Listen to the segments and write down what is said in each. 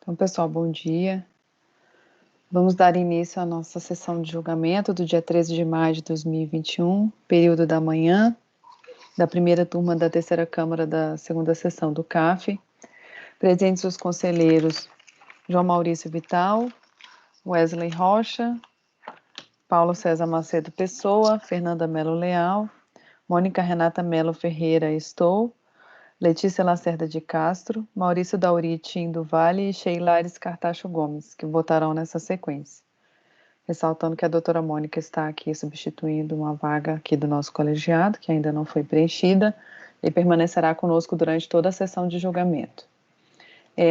Então, pessoal, bom dia. Vamos dar início à nossa sessão de julgamento do dia 13 de maio de 2021, período da manhã, da primeira turma da terceira Câmara da segunda sessão do CAF. Presentes os conselheiros João Maurício Vital, Wesley Rocha, Paulo César Macedo Pessoa, Fernanda Melo Leal, Mônica Renata Melo Ferreira Estou, Letícia Lacerda de Castro, Maurício Dauri Tim do Vale e Sheilares Cartacho Gomes, que votarão nessa sequência. Ressaltando que a doutora Mônica está aqui substituindo uma vaga aqui do nosso colegiado, que ainda não foi preenchida, e permanecerá conosco durante toda a sessão de julgamento.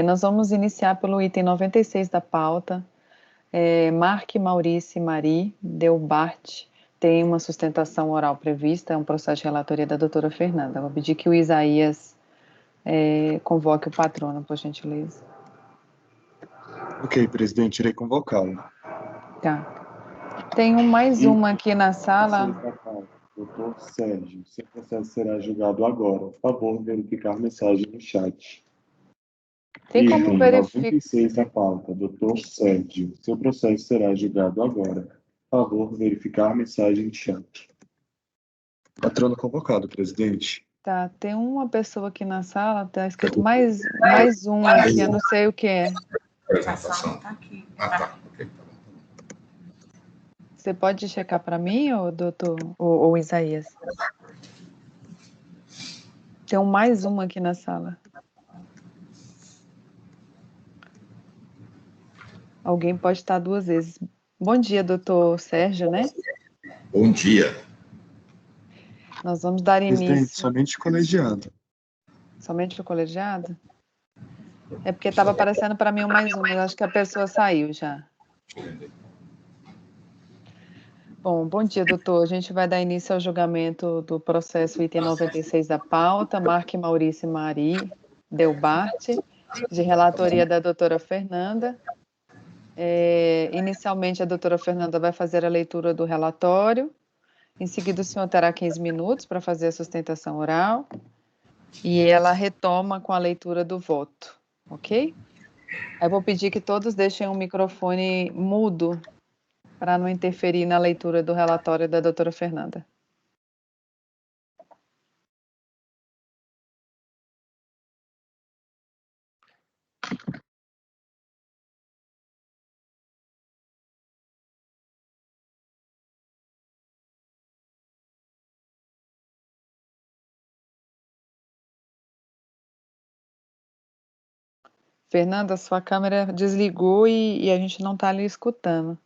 Nós vamos iniciar pelo item 96 da pauta. Marque, Maurício e Mari Delbart tem uma sustentação oral prevista, é um processo de relatoria da doutora Fernanda. Vou pedir que o Isaías convoque o patrono, por gentileza. Ok, presidente, irei convocá-lo. Tá. Tem mais uma aqui na sala. Doutor Sérgio, seu processo será julgado agora. Por favor, verificar mensagem no chat. Tem como verificar? 96 da pauta. Doutor Sérgio, seu processo será julgado agora. Por favor, verificar mensagem no chat. Patrono convocado, presidente. Tá, tem uma pessoa aqui na sala, tá escrito mais um aqui, eu não sei o que é. Apresentação. Aqui. Tá. Ok. Você pode checar para mim, ou doutor, ou Isaías? Tem mais um aqui na sala. Alguém pode estar duas vezes. Bom dia, doutor Sérgio, né? Bom dia. Nós vamos dar início. Presidente, somente colegiado. Somente o colegiado? É porque estava aparecendo para mim um mais um, mas acho que a pessoa saiu já. Bom dia, doutor. A gente vai dar início ao julgamento do processo item 96 da pauta, Marque, Maurício e Mari Delbart, de relatoria da doutora Fernanda. Inicialmente, a doutora Fernanda vai fazer a leitura do relatório. Em seguida, o senhor terá 15 minutos para fazer a sustentação oral. E ela retoma com a leitura do voto, ok? Aí eu vou pedir que todos deixem o microfone mudo para não interferir na leitura do relatório da doutora Fernanda. Fernanda, sua câmera desligou e a gente não está ali escutando.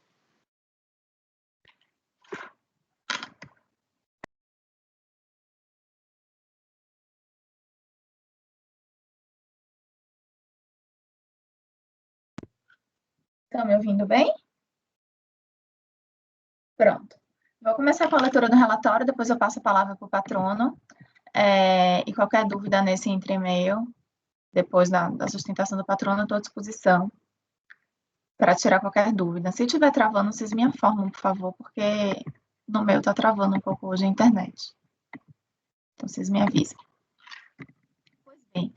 Estão me ouvindo bem? Pronto. Vou começar com a leitura do relatório, depois eu passo a palavra para o patrono. E qualquer dúvida nesse e-mail, depois da sustentação do patrono, eu estou à disposição para tirar qualquer dúvida. Se estiver travando, vocês me informam, por favor, porque no meu está travando um pouco hoje a internet. Então, vocês me avisem. Pois bem,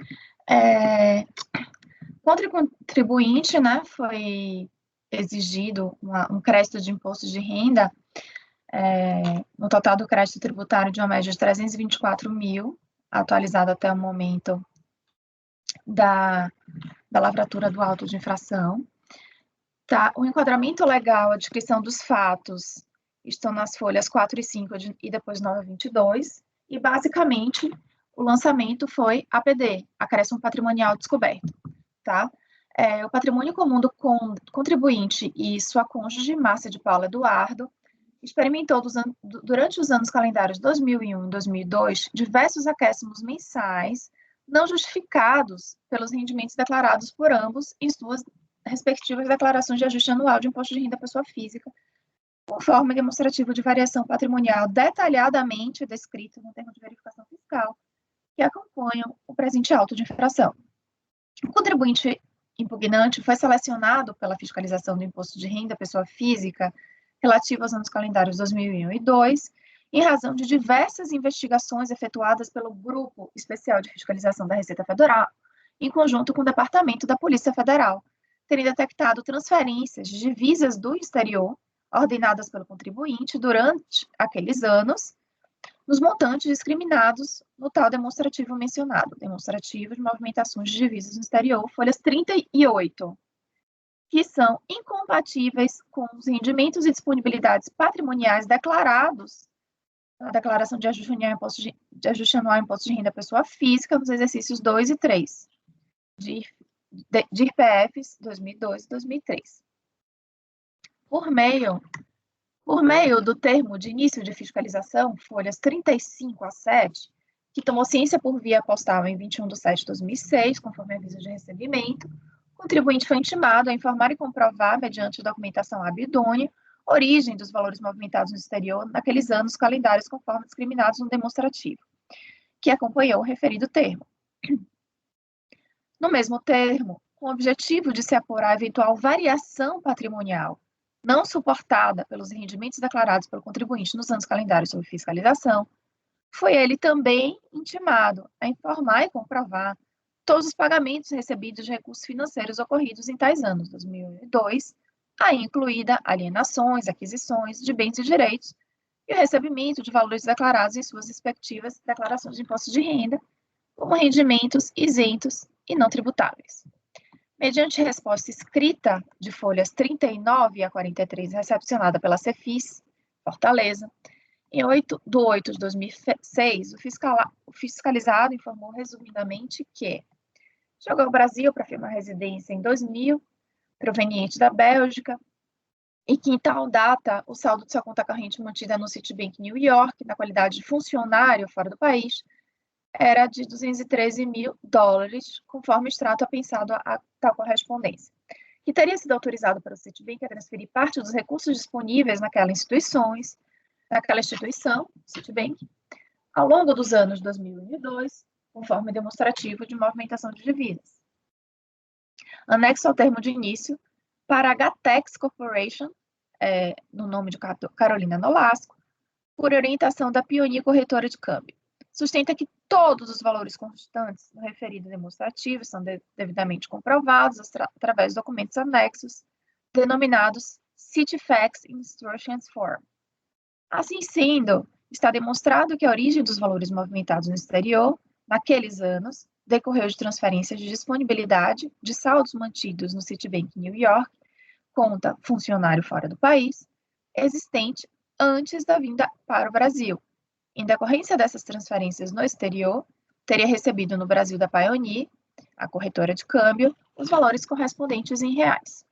contra o contribuinte, né, foi exigido um crédito de imposto de renda, no total do crédito tributário de uma média de 324 mil, atualizado até o momento da lavratura do auto de infração. Tá, o enquadramento legal, a descrição dos fatos, estão nas folhas 4 e 5 e depois 9 a 22, e basicamente o lançamento foi APD, Acréscimo Patrimonial Descoberto, tá? O patrimônio comum do contribuinte e sua cônjuge, Márcia de Paula Eduardo, experimentou durante os anos calendários 2001 e 2002 diversos acréscimos mensais não justificados pelos rendimentos declarados por ambos em suas respectivas declarações de ajuste anual de imposto de renda à pessoa física, conforme demonstrativo de variação patrimonial detalhadamente descrito no termo de verificação fiscal, que acompanham o presente auto de infração. O contribuinte impugnante foi selecionado pela fiscalização do imposto de renda à pessoa física relativo aos anos calendários 2001 e 2002, em razão de diversas investigações efetuadas pelo Grupo Especial de Fiscalização da Receita Federal, em conjunto com o Departamento da Polícia Federal, terem detectado transferências de divisas do exterior ordenadas pelo contribuinte durante aqueles anos, nos montantes discriminados no tal demonstrativo mencionado, demonstrativo de movimentações de divisas no exterior, folhas 38, que são incompatíveis com os rendimentos e disponibilidades patrimoniais declarados na declaração de ajuste anual ao imposto de renda da pessoa física nos exercícios 2 e 3, de IRPFs 2002 e 2003. Por meio do termo de início de fiscalização, folhas 35 a 7, que tomou ciência por via postal em 21/7/2006, conforme aviso de recebimento, o contribuinte foi intimado a informar e comprovar, mediante documentação idônea, a origem dos valores movimentados no exterior naqueles anos calendários conforme discriminados no demonstrativo, que acompanhou o referido termo. No mesmo termo, com o objetivo de se apurar eventual variação patrimonial não suportada pelos rendimentos declarados pelo contribuinte nos anos calendários sob fiscalização, foi ele também intimado a informar e comprovar todos os pagamentos recebidos de recursos financeiros ocorridos em tais anos, 2002, aí incluída alienações, aquisições de bens e direitos, e o recebimento de valores declarados em suas respectivas declarações de imposto de renda, como rendimentos isentos e não tributáveis. Mediante resposta escrita de folhas 39 a 43, recepcionada pela Cefis, Fortaleza, em 8/8/2006, o fiscalizado informou resumidamente que chegou ao Brasil para firmar residência em 2000, proveniente da Bélgica, e que em tal data o saldo de sua conta corrente mantida no Citibank New York, na qualidade de funcionário fora do país, era de $213 mil, conforme o extrato apensado a tal correspondência, que teria sido autorizado pelo Citibank a transferir parte dos recursos disponíveis naquela instituição, Citibank, ao longo dos anos 2002, conforme demonstrativo de movimentação de divisas. Anexo ao termo de início, para a Gatex Corporation, no nome de Carolina Nolasco, por orientação da Pioneer Corretora de Câmbio. Sustenta que todos os valores constantes no referido demonstrativo são devidamente comprovados através de documentos anexos, denominados Citifax Instructions Form. Assim sendo, está demonstrado que a origem dos valores movimentados no exterior, naqueles anos, decorreu de transferências de disponibilidade de saldos mantidos no Citibank New York, conta funcionário fora do país, existente antes da vinda para o Brasil. Em decorrência dessas transferências no exterior, teria recebido no Brasil da Pioneer, a corretora de câmbio, os valores correspondentes em reais.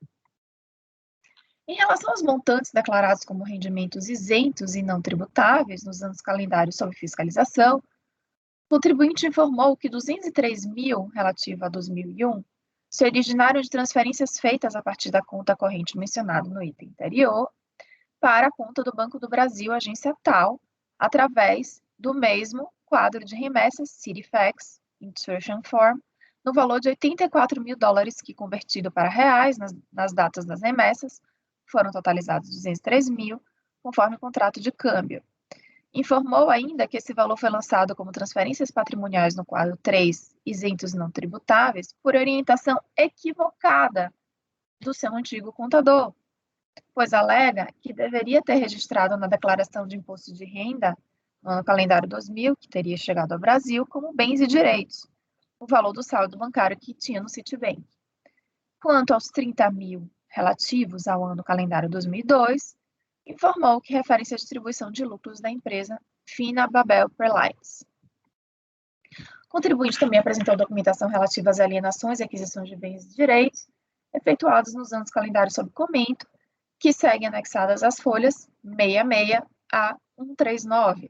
Em relação aos montantes declarados como rendimentos isentos e não tributáveis nos anos calendários sob fiscalização, o contribuinte informou que 203 mil, relativo a 2001, se originaram de transferências feitas a partir da conta corrente mencionada no item anterior para a conta do Banco do Brasil, agência tal, através do mesmo quadro de remessas Citifax Instruction Form, no valor de $84 mil, que, convertido para reais nas datas das remessas, foram totalizados 203 mil, conforme o contrato de câmbio. Informou ainda que esse valor foi lançado como transferências patrimoniais no quadro 3, isentos e não tributáveis, por orientação equivocada do seu antigo contador, pois alega que deveria ter registrado na declaração de imposto de renda, no ano calendário 2000, que teria chegado ao Brasil, como bens e direitos, o valor do saldo bancário que tinha no Citibank. Quanto aos 30 mil relativos ao ano calendário 2002, informou que referem-se à distribuição de lucros da empresa Fina Babel Prelights. O contribuinte também apresentou documentação relativa às alienações e aquisições de bens e direitos efetuados nos anos calendário sob comento, que seguem anexadas às folhas 66 a 139.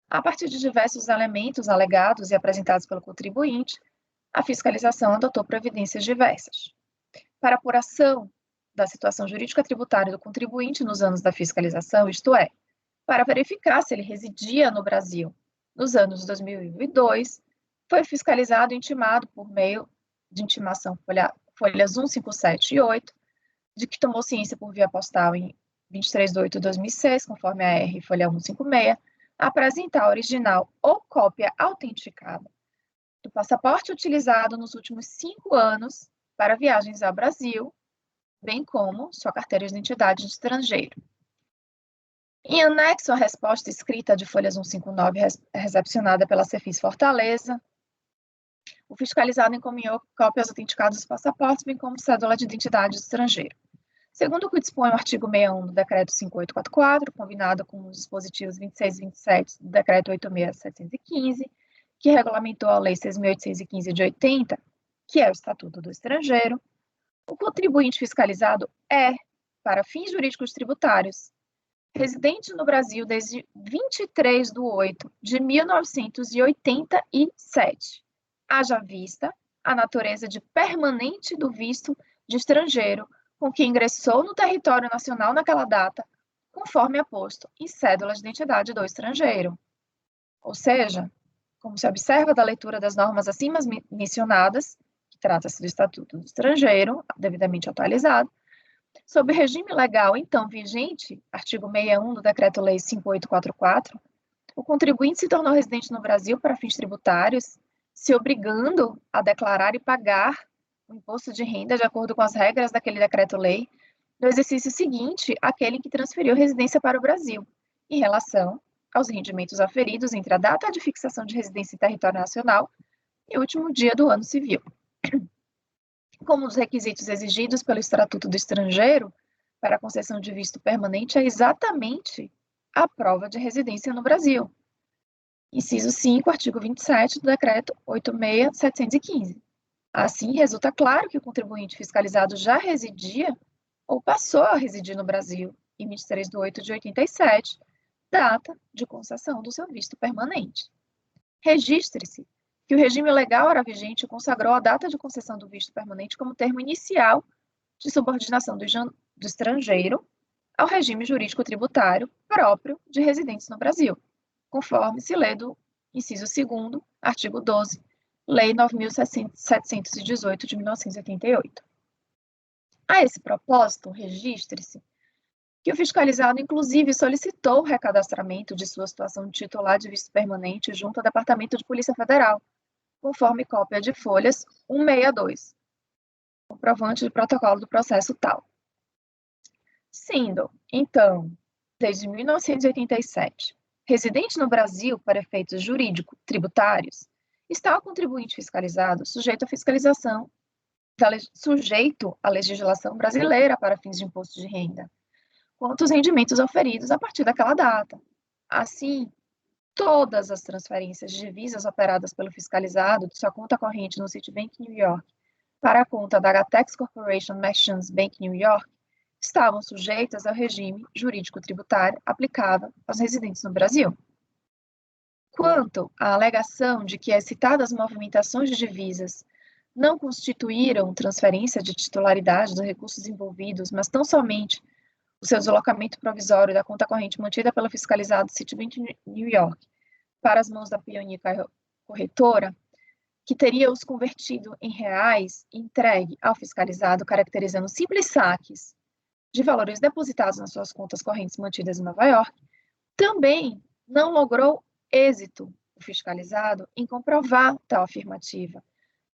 A partir de diversos elementos alegados e apresentados pelo contribuinte, a fiscalização adotou providências diversas. Para apuração da situação jurídica tributária do contribuinte nos anos da fiscalização, isto é, para verificar se ele residia no Brasil nos anos 2002, foi fiscalizado e intimado por meio de intimação folhas 157 e 8, de que tomou ciência por via postal em 23/8/2006, conforme a R, folha 156, apresentar original ou cópia autenticada do passaporte utilizado nos últimos 5 anos para viagens ao Brasil, bem como sua carteira de identidade de estrangeiro. Em anexo à resposta escrita de folhas 159 recepcionada pela Cefis Fortaleza, o fiscalizado encaminhou cópias autenticadas dos passaportes, bem como cédula de identidade do estrangeiro. Segundo o que dispõe o artigo 61 do Decreto 5844, combinado com os dispositivos 26 e 27 do Decreto 86.715, que regulamentou a Lei 6.815 de 80, que é o Estatuto do Estrangeiro, o contribuinte fiscalizado é, para fins jurídicos tributários, residente no Brasil desde 23 de 8 de 1987, haja vista a natureza de permanente do visto de estrangeiro com que ingressou no território nacional naquela data, conforme é posto em cédula de identidade do estrangeiro. Ou seja, como se observa da leitura das normas acima mencionadas, que trata-se do Estatuto do Estrangeiro, devidamente atualizado, sob o regime legal então vigente, artigo 61 do Decreto-Lei 5844, o contribuinte se tornou residente no Brasil para fins tributários, se obrigando a declarar e pagar o imposto de renda de acordo com as regras daquele decreto-lei no exercício seguinte àquele que transferiu residência para o Brasil, em relação aos rendimentos aferidos entre a data de fixação de residência em território nacional e o último dia do ano civil. Como os requisitos exigidos pelo Estatuto do Estrangeiro para a concessão de visto permanente é exatamente a prova de residência no Brasil. Inciso 5, artigo 27 do Decreto 86.715. Assim, resulta claro que o contribuinte fiscalizado já residia ou passou a residir no Brasil em 23 de 8 de 87, data de concessão do seu visto permanente. Registre-se que o regime legal ora vigente consagrou a data de concessão do visto permanente como termo inicial de subordinação do estrangeiro ao regime jurídico tributário próprio de residentes no Brasil, conforme se lê do inciso 2º, artigo 12, Lei 9.718 de 1988. A esse propósito, registre-se que o fiscalizado, inclusive, solicitou o recadastramento de sua situação de titular de visto permanente junto ao Departamento de Polícia Federal, conforme cópia de folhas 162, comprovante de protocolo do processo tal. Sendo, então, desde 1987, residente no Brasil para efeitos jurídico-tributários, está o contribuinte fiscalizado sujeito à fiscalização, sujeito à legislação brasileira para fins de imposto de renda, quanto os rendimentos oferidos a partir daquela data. Assim, todas as transferências de divisas operadas pelo fiscalizado de sua conta corrente no Citibank New York para a conta da Gatex Corporation Merchants Bank New York estavam sujeitas ao regime jurídico-tributário aplicável aos residentes no Brasil. Quanto à alegação de que as citadas movimentações de divisas não constituíram transferência de titularidade dos recursos envolvidos, mas tão somente o seu deslocamento provisório da conta corrente mantida pelo fiscalizado Citibank New York para as mãos da Pioneer Corretora, que teria os convertido em reais e entregue ao fiscalizado, caracterizando simples saques de valores depositados nas suas contas correntes mantidas em Nova York, também não logrou êxito o fiscalizado em comprovar tal afirmativa,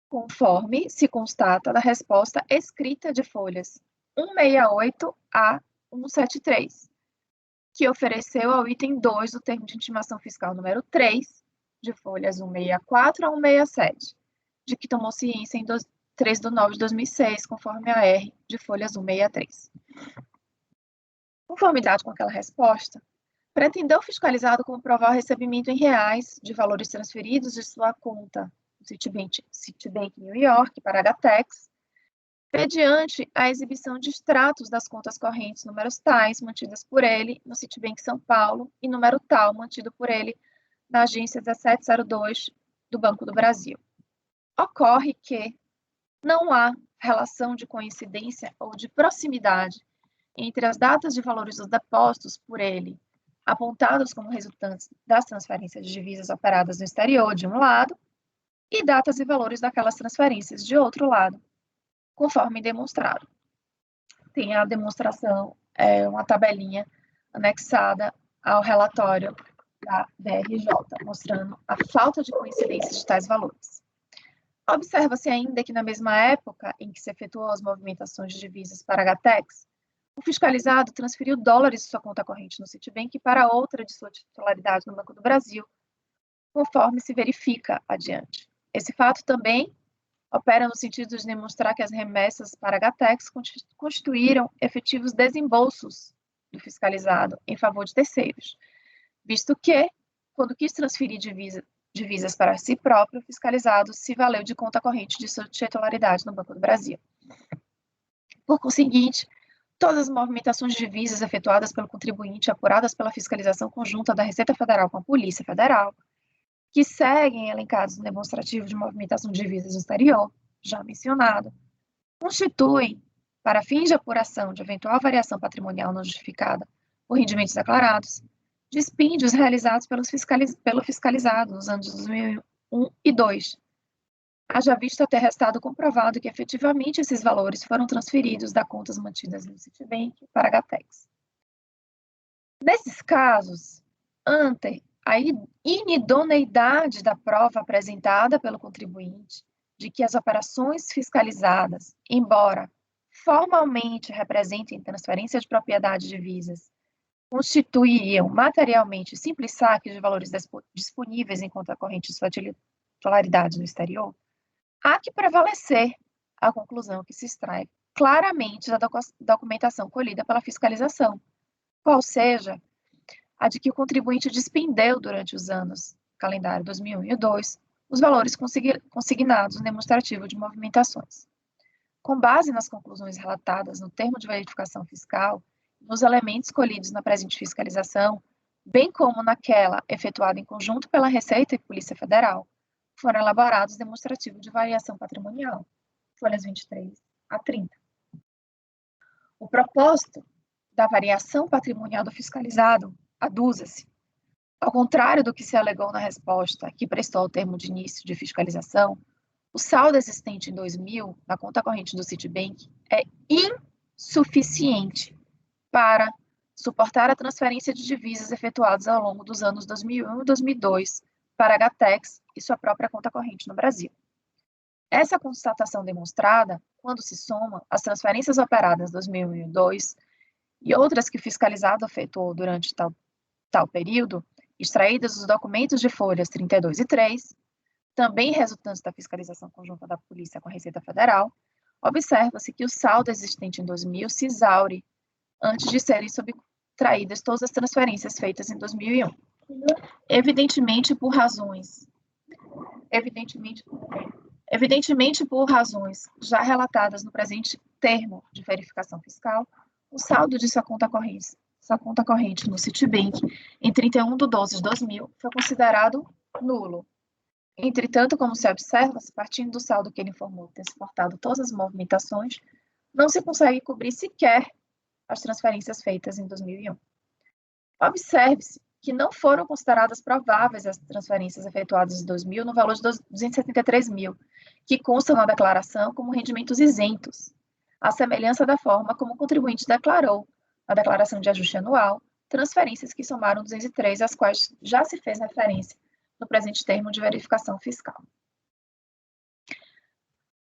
conforme se constata da resposta escrita de folhas 168 a 173, que ofereceu ao item 2 do termo de intimação fiscal número 3, de folhas 164 a 167, de que tomou ciência em 3 de 9 de 2006, conforme a R, de folhas 163. Conformidade com aquela resposta, pretendeu o fiscalizado comprovar o recebimento em reais de valores transferidos de sua conta Citibank New York para a Gatex, mediante a exibição de extratos das contas correntes números tais mantidas por ele no Citibank São Paulo e número tal mantido por ele na agência 1702 do Banco do Brasil. Ocorre que não há relação de coincidência ou de proximidade entre as datas de valores dos depósitos por ele, apontados como resultantes das transferências de divisas operadas no exterior, de um lado, e datas e valores daquelas transferências, de outro lado, conforme demonstrado. Tem a demonstração, uma tabelinha anexada ao relatório da DRJ, mostrando a falta de coincidência de tais valores. Observa-se ainda que na mesma época em que se efetuou as movimentações de divisas para a Gatex, o fiscalizado transferiu dólares de sua conta corrente no Citibank para outra de sua titularidade no Banco do Brasil, conforme se verifica adiante. Esse fato também opera no sentido de demonstrar que as remessas para a Gatex constituíram efetivos desembolsos do fiscalizado em favor de terceiros, visto que, quando quis transferir divisas para si próprio, o fiscalizado se valeu de conta corrente de sua titularidade no Banco do Brasil. Por conseguinte, todas as movimentações de divisas efetuadas pelo contribuinte apuradas pela fiscalização conjunta da Receita Federal com a Polícia Federal, que seguem elencados no demonstrativo de movimentação de divisas no exterior, já mencionado, constituem, para fins de apuração de eventual variação patrimonial não justificada por rendimentos declarados, dispêndios realizados pelo fiscalizado nos anos 2001 e 2002, haja visto ter restado comprovado que efetivamente esses valores foram transferidos das contas mantidas no Citibank para a Gatex. Nesses casos, ante a inidoneidade da prova apresentada pelo contribuinte de que as operações fiscalizadas, embora formalmente representem transferência de propriedade de divisas, constituiriam materialmente simples saques de valores disponíveis em conta corrente de sua titularidade no exterior, há que prevalecer a conclusão que se extrai claramente da documentação colhida pela fiscalização, qual seja a de que o contribuinte despendeu durante os anos calendário 2001 e 2002 os valores consignados no demonstrativo de movimentações. Com base nas conclusões relatadas no termo de verificação fiscal, nos elementos colhidos na presente fiscalização, bem como naquela efetuada em conjunto pela Receita e Polícia Federal, foram elaborados demonstrativos de variação patrimonial, folhas 23 a 30. O propósito da variação patrimonial do fiscalizado aduza-se, ao contrário do que se alegou na resposta que prestou ao termo de início de fiscalização, o saldo existente em 2000 na conta corrente do Citibank é insuficiente para suportar a transferência de divisas efetuadas ao longo dos anos 2001 e 2002 para a Gatex e sua própria conta corrente no Brasil. Essa constatação demonstrada, quando se soma as transferências operadas em 2001 e 2002 e outras que o fiscalizado efetuou durante tal período, extraídas dos documentos de folhas 32 e 3, também resultantes da fiscalização conjunta da Polícia com a Receita Federal, observa-se que o saldo existente em 2000 se exaure antes de serem subtraídas todas as transferências feitas em 2001. Evidentemente por razões já relatadas no presente termo de verificação fiscal, o saldo de sua conta corrente no Citibank em 31 de 12 de 2000 foi considerado nulo. Entretanto, como se observa, partindo do saldo que ele informou ter suportado todas as movimentações, não se consegue cobrir sequer as transferências feitas em 2001. Observe-se que não foram consideradas prováveis as transferências efetuadas em 2000 no valor de 273 mil, que constam na declaração como rendimentos isentos, à semelhança da forma como o contribuinte declarou na declaração de ajuste anual, transferências que somaram 203, às quais já se fez referência no presente termo de verificação fiscal.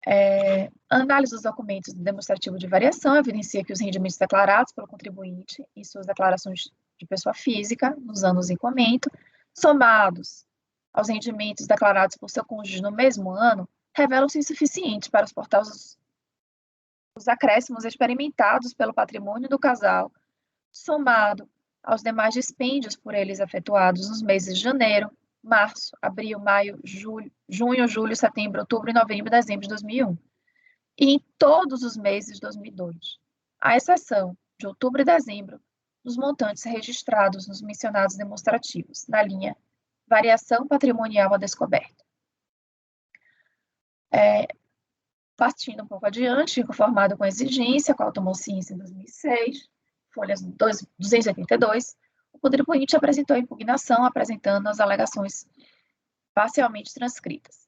A análise dos documentos do demonstrativo de variação evidencia que os rendimentos declarados pelo contribuinte em suas declarações de pessoa física, nos anos em comento, somados aos rendimentos declarados por seu cônjuge no mesmo ano, revelam-se insuficientes para suportar os acréscimos experimentados pelo patrimônio do casal, somado aos demais dispêndios por eles efetuados nos meses de janeiro, março, abril, maio, junho, julho, setembro, outubro, novembro e dezembro de 2001, e em todos os meses de 2002, à exceção de outubro e dezembro, dos montantes registrados nos mencionados demonstrativos, na linha variação patrimonial a descoberta. Partindo um pouco adiante, conformado com a exigência, a qual tomou ciência em 2006, folhas 282, o contribuinte apresentou a impugnação, apresentando as alegações parcialmente transcritas.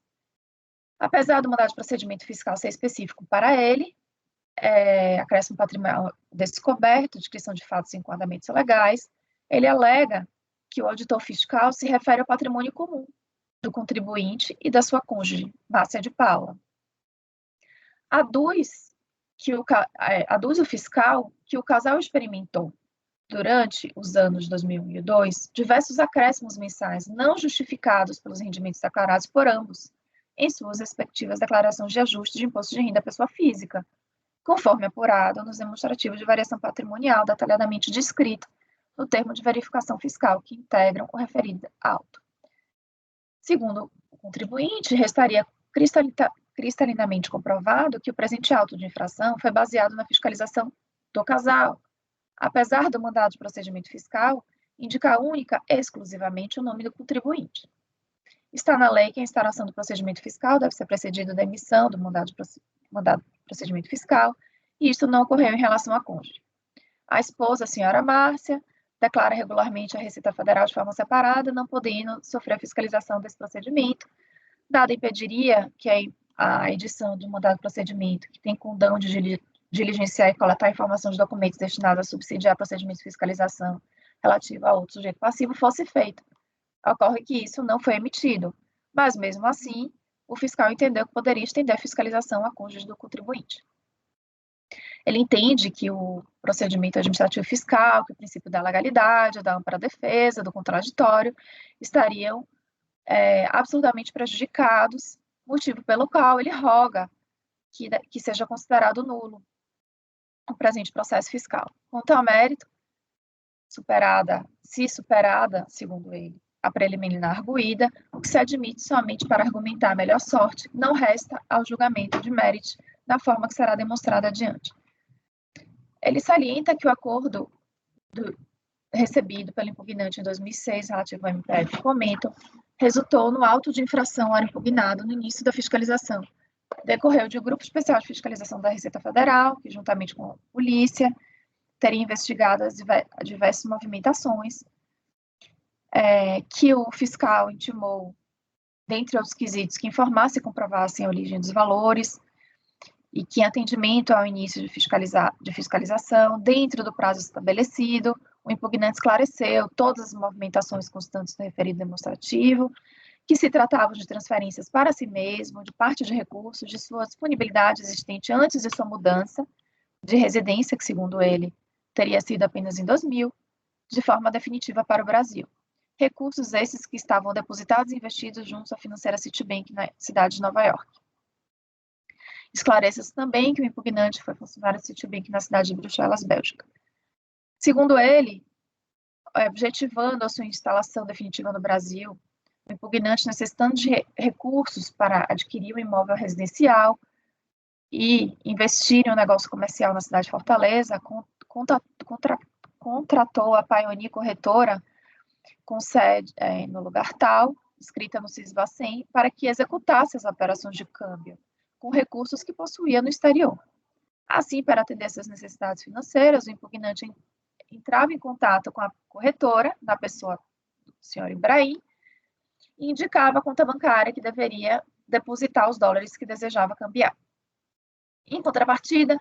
Apesar do mandado de procedimento fiscal ser específico para ele, acréscimo patrimonial descoberto, descrição de fatos e enquadramentos legais, ele alega que o auditor fiscal se refere ao patrimônio comum, do contribuinte e da sua cônjuge, Márcia de Paula. Aduz o fiscal que o casal experimentou, durante os anos de 2002, diversos acréscimos mensais não justificados pelos rendimentos declarados por ambos, em suas respectivas declarações de ajuste de imposto de renda à pessoa física, conforme apurado nos demonstrativos de variação patrimonial detalhadamente descrito no termo de verificação fiscal que integram o referido auto. Segundo o contribuinte, restaria cristalinamente comprovado que o presente auto de infração foi baseado na fiscalização do casal, apesar do mandado de procedimento fiscal indicar única e exclusivamente o nome do contribuinte. Está na lei que a instauração do procedimento fiscal deve ser precedida da emissão do mandado de procedimento fiscal, e isso não ocorreu em relação à cônjuge. A esposa, a senhora Márcia, declara regularmente a Receita Federal de forma separada, não podendo sofrer a fiscalização desse procedimento. Nada impediria que a edição do mandado de procedimento, que tem condão de diligenciar e coletar informação de documentos destinados a subsidiar procedimentos de fiscalização relativo a outro sujeito passivo, fosse feita. Ocorre que isso não foi emitido, mas mesmo assim, o fiscal entendeu que poderia estender a fiscalização à cônjuge do contribuinte. Ele entende que o procedimento administrativo fiscal, que o princípio da legalidade, da ampla defesa, do contraditório, estariam absurdamente prejudicados, motivo pelo qual ele roga que seja considerado nulo o presente processo fiscal. Quanto ao mérito, se superada, segundo ele, a preliminar arguída, o que se admite somente para argumentar a melhor sorte, não resta ao julgamento de mérito da forma que será demonstrada adiante. Ele salienta que o acordo recebido pelo impugnante em 2006, relativo ao MPF Fomento, resultou no auto de infração ao impugnado no início da fiscalização. Decorreu de um grupo especial de fiscalização da Receita Federal, que, juntamente com a polícia, teria investigado as diversas movimentações, que o fiscal intimou, dentre outros quesitos, que informasse e comprovassem a origem dos valores, e que, em atendimento ao início de fiscalização, dentro do prazo estabelecido, o impugnante esclareceu todas as movimentações constantes do referido demonstrativo, que se tratavam de transferências para si mesmo, de parte de recursos, de sua disponibilidade existente antes de sua mudança de residência, que, segundo ele, teria sido apenas em 2000, de forma definitiva para o Brasil. Recursos esses que estavam depositados e investidos junto à financeira Citibank na cidade de Nova York. Esclareça-se também que o impugnante foi funcionário da Citibank na cidade de Bruxelas, Bélgica. Segundo ele, objetivando a sua instalação definitiva no Brasil, o impugnante necessitando de recursos para adquirir um imóvel residencial e investir em um negócio comercial na cidade de Fortaleza, contratou a Pioneer Corretora, com sede no lugar tal, escrita no CISBACEN, para que executasse as operações de câmbio com recursos que possuía no exterior. Assim, para atender essas necessidades financeiras, o impugnante entrava em contato com a corretora, na pessoa do senhor Ibrahim, e indicava a conta bancária que deveria depositar os dólares que desejava cambiar. Em contrapartida,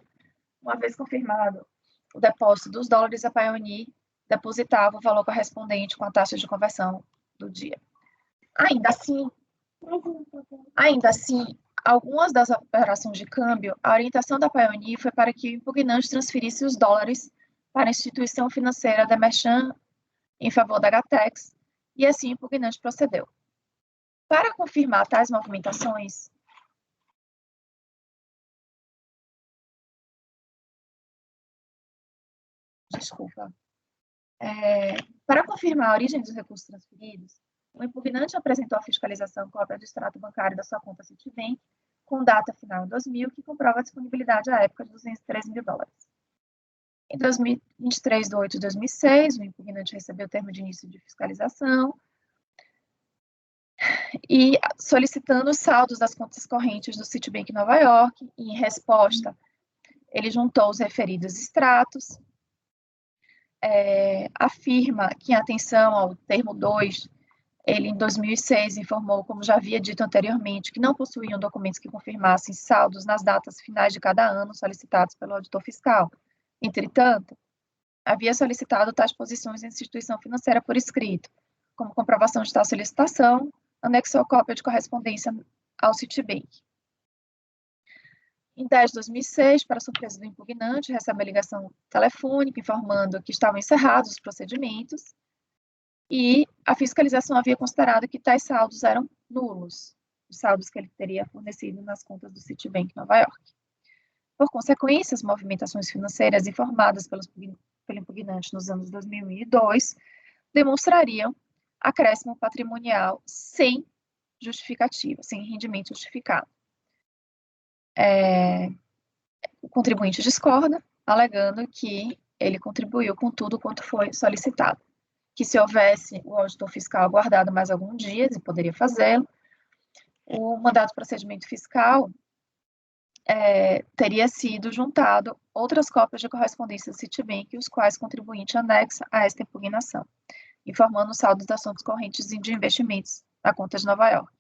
uma vez confirmado o depósito dos dólares, a Pioneer depositava o valor correspondente com a taxa de conversão do dia. Ainda assim, algumas das operações de câmbio, a orientação da Pioneer foi para que o impugnante transferisse os dólares para a instituição financeira da Merchan em favor da Gatex, e assim o impugnante procedeu. Para confirmar tais movimentações, para confirmar a origem dos recursos transferidos, o impugnante apresentou à fiscalização cópia do extrato bancário da sua conta Citibank, com data final em 2000, que comprova a disponibilidade à época de 213 mil dólares. Em 23 de 8 de 2006, o impugnante recebeu o termo de início de fiscalização e solicitando os saldos das contas correntes do Citibank Nova York, e em resposta, ele juntou os referidos extratos, afirma que, em atenção ao termo 2, ele, em 2006, informou, como já havia dito anteriormente, que não possuíam documentos que confirmassem saldos nas datas finais de cada ano solicitados pelo auditor fiscal. Entretanto, havia solicitado tais posições à instituição financeira por escrito, como comprovação de tal solicitação, anexou cópia de correspondência ao Citibank. Em 10 de 2006, para surpresa do impugnante, recebe uma ligação telefônica informando que estavam encerrados os procedimentos e a fiscalização havia considerado que tais saldos eram nulos, os saldos que ele teria fornecido nas contas do Citibank Nova York. Por consequência, as movimentações financeiras informadas pelo impugnante nos anos 2002 demonstrariam acréscimo patrimonial sem justificativa, sem rendimento justificado. O contribuinte discorda, alegando que ele contribuiu com tudo quanto foi solicitado. Que se houvesse o auditor fiscal aguardado mais alguns dias, e poderia fazê-lo, o mandado de procedimento fiscal teria sido juntado outras cópias de correspondência do Citibank, os quais o contribuinte anexa a esta impugnação, informando o saldo das ações correntes de investimentos na conta de Nova York.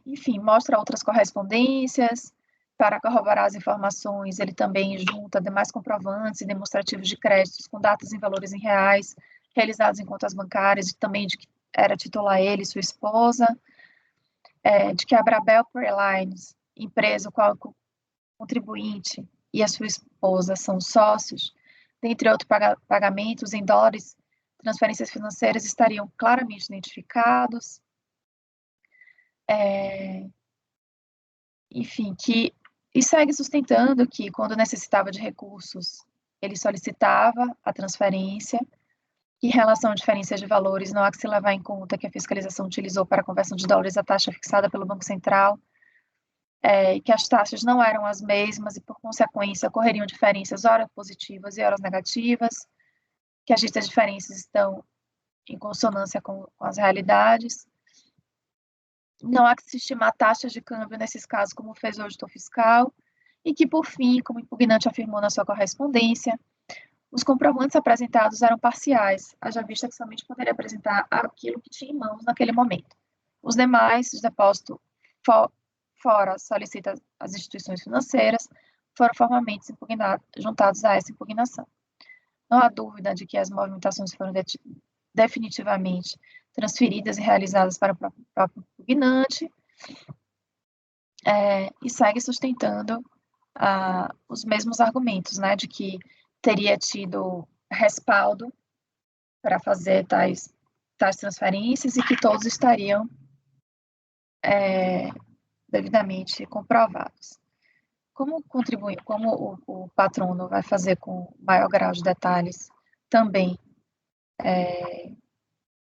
Enfim, mostra outras correspondências. Para corroborar as informações, ele também junta demais comprovantes e demonstrativos de créditos com datas em valores em reais, realizados em contas bancárias, e também de que era titular ele e sua esposa, de que a Brabel Airlines, empresa qual o contribuinte e a sua esposa são sócios, dentre outros pagamentos em dólares, transferências financeiras estariam claramente identificados. Enfim, e segue sustentando que, quando necessitava de recursos, ele solicitava a transferência, que em relação à diferença de valores, não há que se levar em conta que a fiscalização utilizou para a conversão de dólares a taxa fixada pelo Banco Central, que as taxas não eram as mesmas e, por consequência, ocorreriam diferenças, ora positivas e ora negativas, que as ditas diferenças estão em consonância com as realidades. Não há que se estimar taxas de câmbio nesses casos, como fez o auditor fiscal, e que, por fim, como o impugnante afirmou na sua correspondência, os comprovantes apresentados eram parciais, haja vista que somente poderia apresentar aquilo que tinha em mãos naquele momento. Os demais, os depósitos fora solicitados às instituições financeiras, foram formalmente juntados a essa impugnação. Não há dúvida de que as movimentações foram definitivamente transferidas e realizadas para o próprio impugnante, e segue sustentando os mesmos argumentos, né, de que teria tido respaldo para fazer tais transferências e que todos estariam devidamente comprovados. Como o patrono vai fazer com maior grau de detalhes também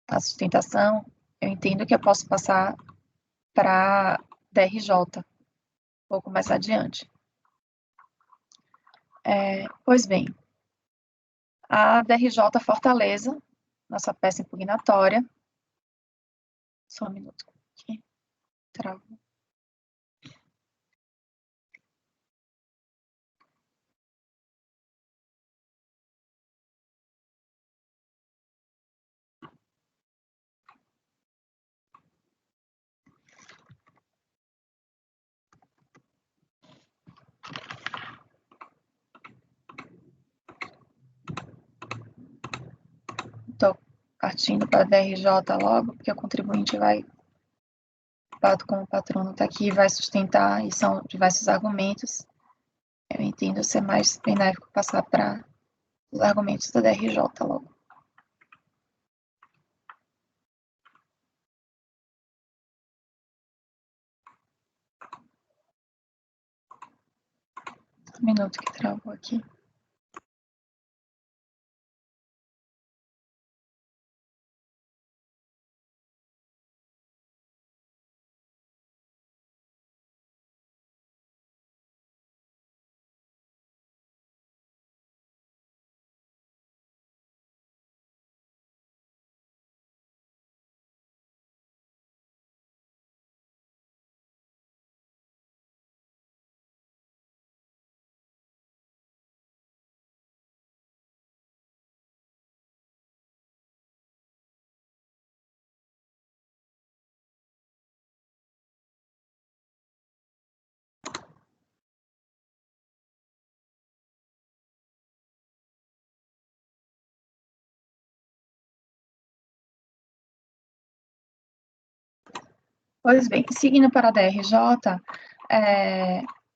a sustentação, eu entendo que eu posso passar para DRJ, um pouco mais adiante. Pois bem, a DRJ Fortaleza, nossa peça impugnatória, só um minuto aqui, travo. Estou partindo para a DRJ logo, porque o contribuinte vai, como o patrono está aqui, vai sustentar, e são diversos argumentos. Eu entendo ser mais benéfico passar para os argumentos da DRJ logo. Um minuto que travou aqui. Pois bem, seguindo para a DRJ,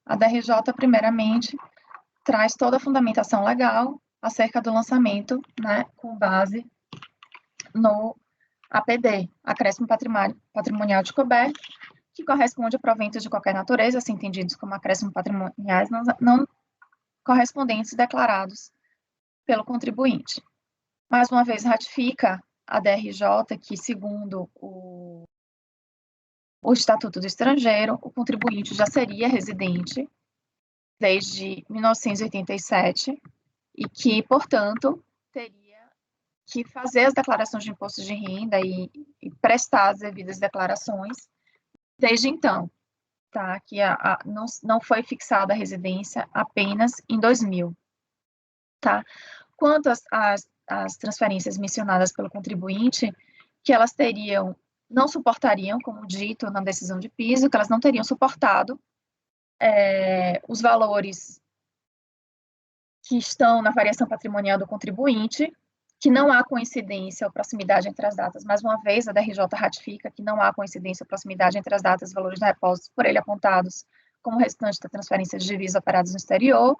a DRJ, primeiramente, traz toda a fundamentação legal acerca do lançamento, né, com base no APD, Acréscimo Patrimonial Descoberto, que corresponde a proventos de qualquer natureza, assim entendidos como acréscimos patrimoniais não correspondentes declarados pelo contribuinte. Mais uma vez, ratifica a DRJ que, segundo o Estatuto do Estrangeiro, o contribuinte já seria residente desde 1987 e que, portanto, teria que fazer as declarações de imposto de renda e prestar as devidas declarações desde então, tá? Que não foi fixada a residência apenas em 2000, tá? Quanto às transferências mencionadas pelo contribuinte, que elas não suportariam, como dito na decisão de piso, que elas não teriam suportado os valores que estão na variação patrimonial do contribuinte, que não há coincidência ou proximidade entre as datas. Mais uma vez, a DRJ ratifica que não há coincidência ou proximidade entre as datas e valores de depósitos por ele apontados como restante da transferência de divisas operadas no exterior.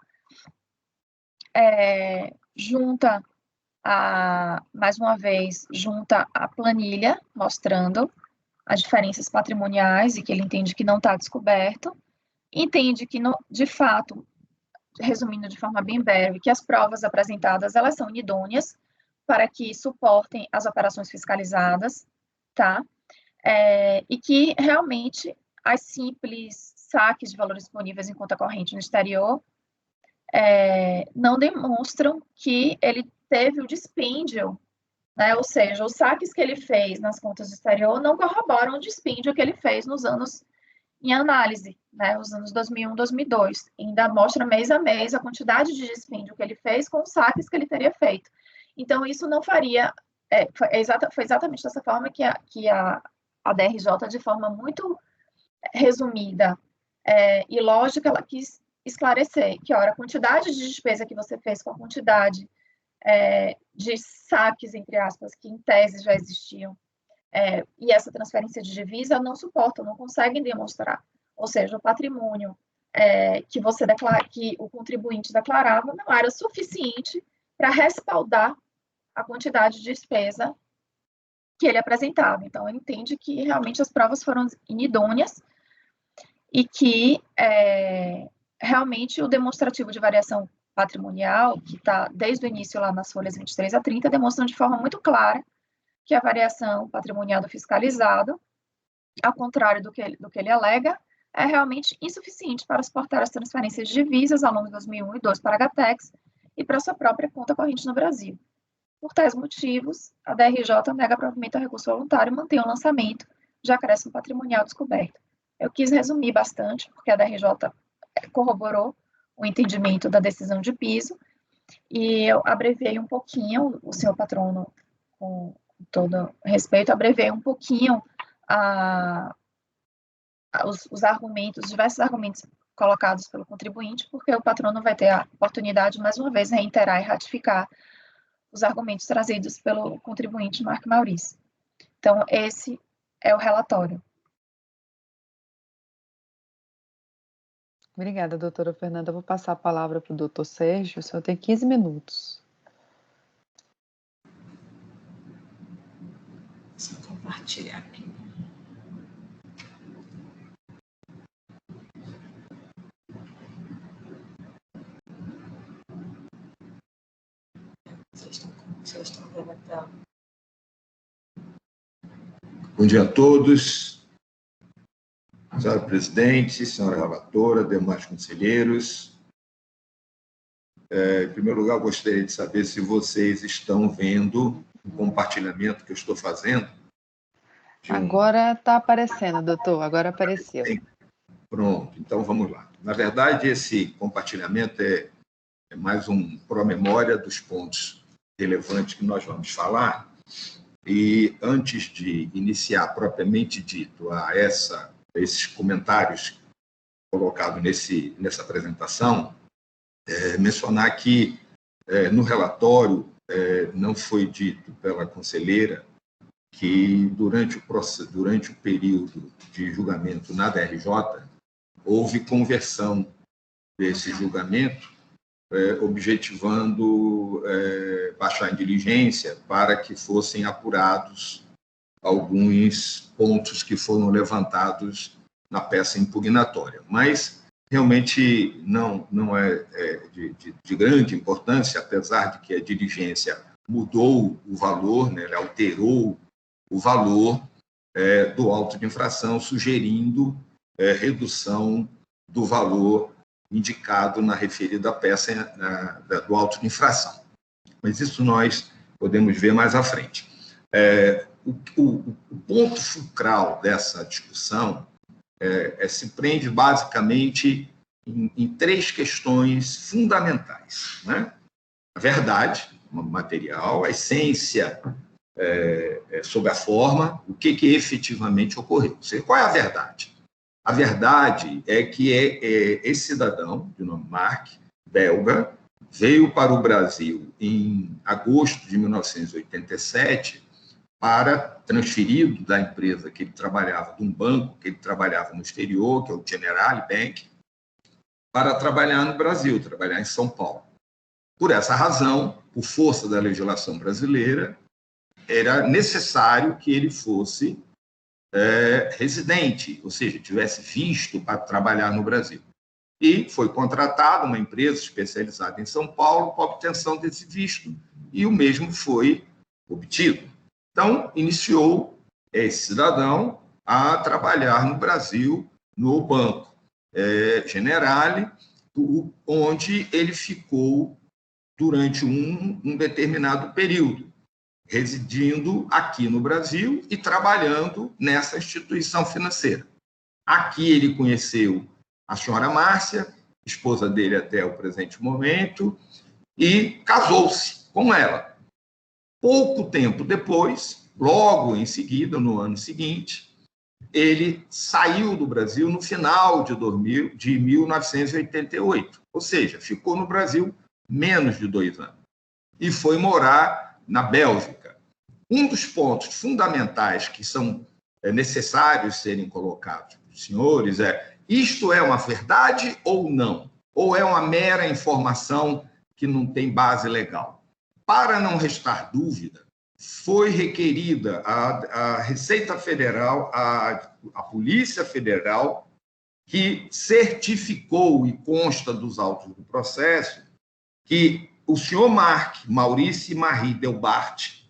Mais uma vez, junta a planilha, mostrando as diferenças patrimoniais e que ele entende que não está descoberto, entende que, de fato, resumindo de forma bem breve, que as provas apresentadas, elas são idôneas para que suportem as operações fiscalizadas, tá? E que, realmente, as simples saques de valores disponíveis em conta corrente no exterior não demonstram que ele teve o dispêndio, né? Ou seja, os saques que ele fez nas contas do exterior não corroboram o dispêndio que ele fez nos anos em análise, né, os anos 2001, 2002, ainda mostra mês a mês a quantidade de dispêndio que ele fez com os saques que ele teria feito. Então, isso não faria, foi exatamente dessa forma que a DRJ, de forma muito resumida e lógica, ela quis esclarecer que, ora, a quantidade de despesa que você fez com a quantidade de saques, entre aspas, que em tese já existiam, e essa transferência de divisa não suportam, não conseguem demonstrar. Ou seja, o patrimônio que o contribuinte declarava não era suficiente para respaldar a quantidade de despesa que ele apresentava. Então, ele entende que realmente as provas foram inidôneas e que realmente o demonstrativo de variação patrimonial, que está desde o início lá nas folhas 23 a 30, demonstram de forma muito clara que a variação patrimonial do fiscalizado, ao contrário do que ele alega, é realmente insuficiente para suportar as transferências de divisas ao longo de 2001 e 2002 para a GATEX e para sua própria conta corrente no Brasil. Por tais motivos, a DRJ nega provimento ao recurso voluntário e mantém o lançamento de acréscimo patrimonial descoberto. Eu quis resumir bastante, porque a DRJ corroborou o entendimento da decisão de piso, e eu abreviei um pouquinho, o senhor patrono, com todo respeito, abreviei um pouquinho os argumentos, diversos argumentos colocados pelo contribuinte, porque o patrono vai ter a oportunidade, mais uma vez, de reiterar e ratificar os argumentos trazidos pelo contribuinte Marco Maurício. Então, esse é o relatório. Obrigada, doutora Fernanda. Vou passar a palavra para o doutor Sérgio. O senhor tem 15 minutos. Deixa eu compartilhar aqui. Vocês estão vendo a tela? Bom dia a todos. Senhora presidente, senhora relatora, demais conselheiros. Em primeiro lugar, eu gostaria de saber se vocês estão vendo o compartilhamento que eu estou fazendo. Agora está aparecendo, doutor, agora apareceu. Pronto, então vamos lá. Na verdade, esse compartilhamento é mais um pró-memória dos pontos relevantes que nós vamos falar. E antes de iniciar propriamente dito esses comentários colocados nessa apresentação, mencionar que no relatório não foi dito pela conselheira que durante o período de julgamento na DRJ, houve conversão desse julgamento, objetivando baixar em diligência para que fossem apurados alguns pontos que foram levantados na peça impugnatória. Mas realmente não é de grande importância, apesar de que a diligência mudou o valor, né, ela alterou o valor do auto de infração, sugerindo redução do valor indicado na referida peça do auto de infração. Mas isso nós podemos ver mais à frente. O ponto fulcral dessa discussão se prende basicamente em três questões fundamentais, né? A verdade material, a essência sobre a forma, o que efetivamente ocorreu. Qual é a verdade? A verdade é que esse cidadão, de nome Mark, belga, veio para o Brasil em agosto de 1987 transferido da empresa que ele trabalhava, de um banco que ele trabalhava no exterior, que é o Generali Bank, para trabalhar no Brasil, trabalhar em São Paulo. Por essa razão, por força da legislação brasileira, era necessário que ele fosse residente, ou seja, tivesse visto para trabalhar no Brasil. E foi contratada uma empresa especializada em São Paulo para a obtenção desse visto, e o mesmo foi obtido. Então, iniciou esse cidadão a trabalhar no Brasil, no banco Generali, onde ele ficou durante um determinado período, residindo aqui no Brasil e trabalhando nessa instituição financeira. Aqui ele conheceu a senhora Márcia, esposa dele até o presente momento, e casou-se com ela. Pouco tempo depois, logo em seguida, no ano seguinte, ele saiu do Brasil no final de 1988, ou seja, ficou no Brasil menos de 2 anos, e foi morar na Bélgica. Um dos pontos fundamentais que são necessários serem colocados para os senhores isto é uma verdade ou não? Ou é uma mera informação que não tem base legal? Para não restar dúvida, foi requerida a Receita Federal, a Polícia Federal, que certificou, e consta dos autos do processo, que o senhor Maurice Marie Delbart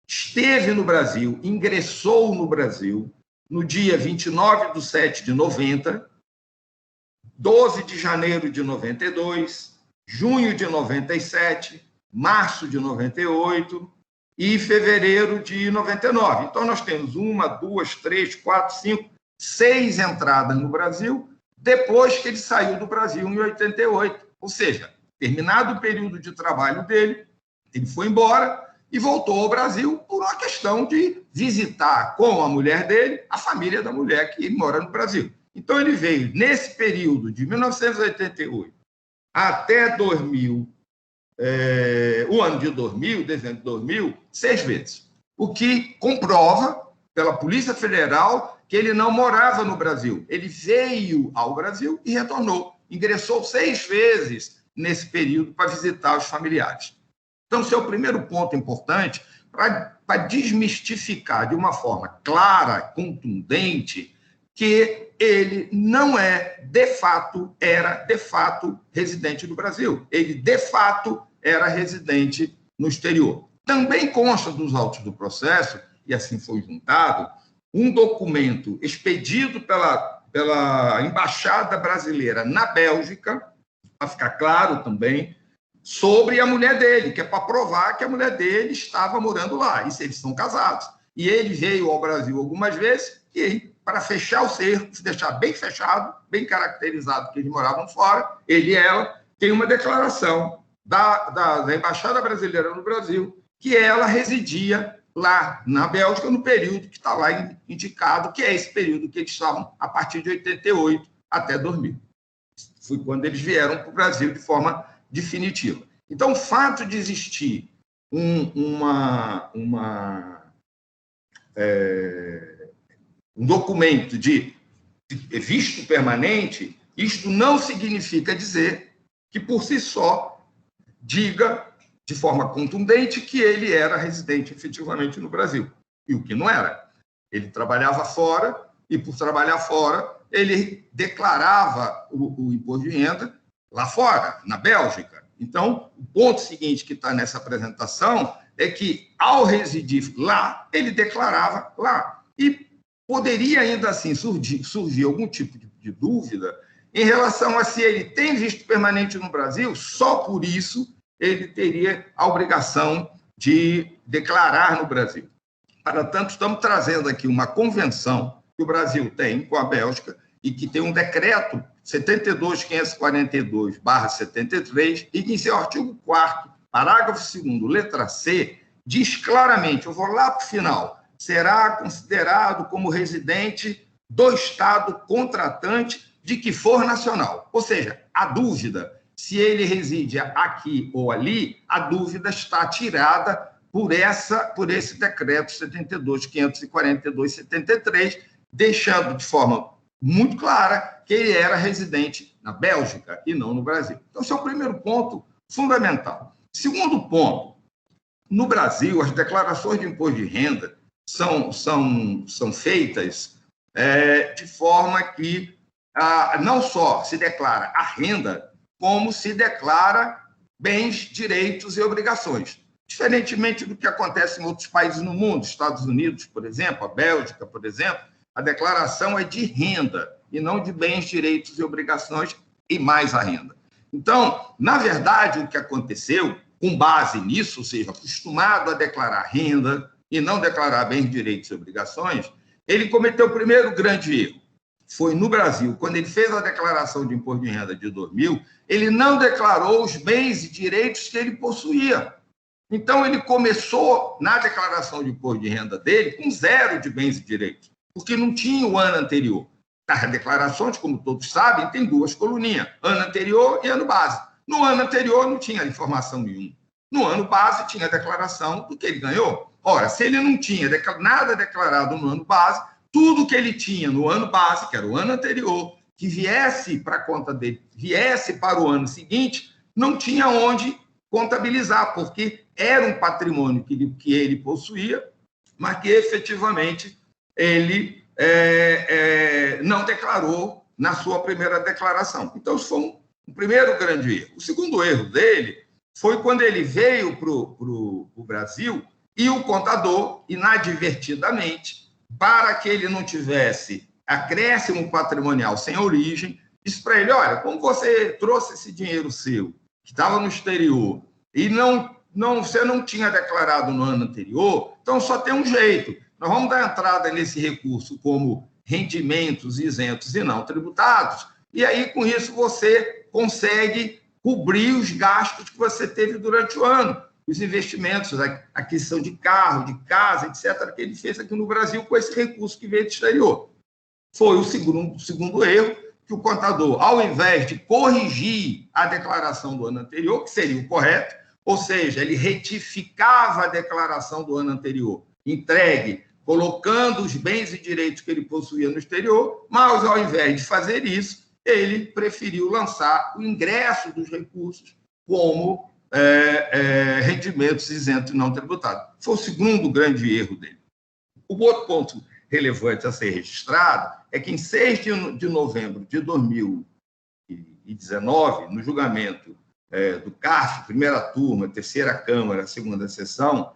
esteve no Brasil, ingressou no Brasil no dia 29/7 de 90, 12 de janeiro de 92, junho de 97, março de 98 e fevereiro de 99. Então, nós temos 1, 2, 3, 4, 5, 6 entradas no Brasil depois que ele saiu do Brasil em 88. Ou seja, terminado o período de trabalho dele, ele foi embora e voltou ao Brasil por uma questão de visitar com a mulher dele a família da mulher que mora no Brasil. Então, ele veio, nesse período de 1988 até 2000, o ano de 2000, dezembro de 2000, 6 vezes. O que comprova, pela Polícia Federal, que ele não morava no Brasil. Ele veio ao Brasil e retornou. Ingressou 6 vezes nesse período para visitar os familiares. Então, esse é o primeiro ponto importante para desmistificar de uma forma clara, contundente, que ele não era de fato residente do Brasil. Ele, de fato, era residente no exterior. Também consta dos autos do processo, e assim foi juntado, um documento expedido pela Embaixada Brasileira na Bélgica, para ficar claro também, sobre a mulher dele, que é para provar que a mulher dele estava morando lá, e se eles são casados. E ele veio ao Brasil algumas vezes, e aí, para fechar o cerco, deixar bem fechado, bem caracterizado que eles moravam fora, ele e ela, tem uma declaração da Embaixada Brasileira no Brasil, que ela residia lá na Bélgica no período que está lá indicado, que é esse período que eles estavam a partir de 88 até 2000. Foi quando eles vieram para o Brasil de forma definitiva. Então, o fato de existir uma um documento de visto permanente, isto não significa dizer que, por si só, diga de forma contundente que ele era residente efetivamente no Brasil. E o que não era. Ele trabalhava fora e, por trabalhar fora, ele declarava o imposto de renda lá fora, na Bélgica. Então, o ponto seguinte que está nessa apresentação é que, ao residir lá, ele declarava lá. E poderia, ainda assim, surgir algum tipo de dúvida em relação a se ele tem visto permanente no Brasil, só por isso ele teria a obrigação de declarar no Brasil. Para tanto, estamos trazendo aqui uma convenção que o Brasil tem com a Bélgica e que tem um decreto 72.542/73 e que, em seu artigo 4º, parágrafo 2º, letra C, diz claramente, eu vou lá para o final, será considerado como residente do Estado contratante de que for nacional. Ou seja, a dúvida, se ele reside aqui ou ali, a dúvida está tirada por esse decreto 72.542/73, deixando de forma muito clara que ele era residente na Bélgica e não no Brasil. Então, esse é o primeiro ponto fundamental. Segundo ponto, no Brasil, as declarações de imposto de renda são feitas de forma que não só se declara a renda, como se declara bens, direitos e obrigações. Diferentemente do que acontece em outros países no mundo, Estados Unidos, por exemplo, a Bélgica, por exemplo, a declaração é de renda e não de bens, direitos e obrigações e mais a renda. Então, na verdade, o que aconteceu, com base nisso, ou seja, acostumado a declarar renda e não declarar bens, direitos e obrigações, ele cometeu o primeiro grande erro. Foi no Brasil, quando ele fez a declaração de imposto de renda de 2000, ele não declarou os bens e direitos que ele possuía. Então, ele começou, na declaração de imposto de renda dele, com 0 de bens e direitos, porque não tinha o ano anterior. As declarações, como todos sabem, tem 2 coluninhas, ano anterior e ano base. No ano anterior não tinha informação nenhuma. No ano base tinha a declaração do que ele ganhou. Ora, se ele não tinha nada declarado no ano base, tudo que ele tinha no ano base, que era o ano anterior, que viesse para a conta dele, viesse para o ano seguinte, não tinha onde contabilizar, porque era um patrimônio que ele possuía, mas que efetivamente ele não declarou na sua primeira declaração. Então, isso foi um primeiro grande erro. O segundo erro dele foi quando ele veio para o Brasil e o contador, inadvertidamente, para que ele não tivesse acréscimo patrimonial sem origem, disse para ele, olha, como você trouxe esse dinheiro seu, que estava no exterior, e você não tinha declarado no ano anterior, então só tem um jeito. Nós vamos dar entrada nesse recurso como rendimentos isentos e não tributados, e aí, com isso, você consegue cobrir os gastos que você teve durante o ano, os investimentos, a aquisição de carro, de casa, etc., que ele fez aqui no Brasil com esse recurso que veio do exterior. Foi o segundo erro, que o contador, ao invés de corrigir a declaração do ano anterior, que seria o correto, ou seja, ele retificava a declaração do ano anterior, entregue, colocando os bens e direitos que ele possuía no exterior, mas, ao invés de fazer isso, ele preferiu lançar o ingresso dos recursos como rendimentos isentos e não tributados. Foi o segundo grande erro dele. O outro ponto relevante a ser registrado é que, em 6 de novembro de 2019, no julgamento do CARF, primeira turma, terceira Câmara, segunda sessão,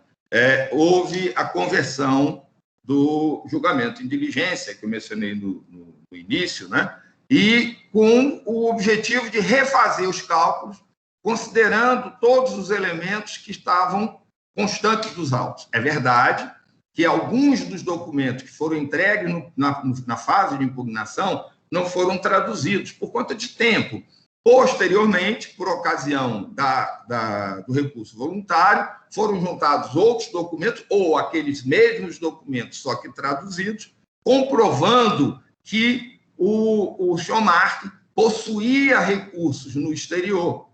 houve a conversão do julgamento em diligência, que eu mencionei no início, né? E com o objetivo de refazer os cálculos, considerando todos os elementos que estavam constantes dos autos. É verdade que alguns dos documentos que foram entregues na fase de impugnação não foram traduzidos por conta de tempo. Posteriormente, por ocasião do recurso voluntário, foram juntados outros documentos, ou aqueles mesmos documentos, só que traduzidos, comprovando que o senhor Mark possuía recursos no exterior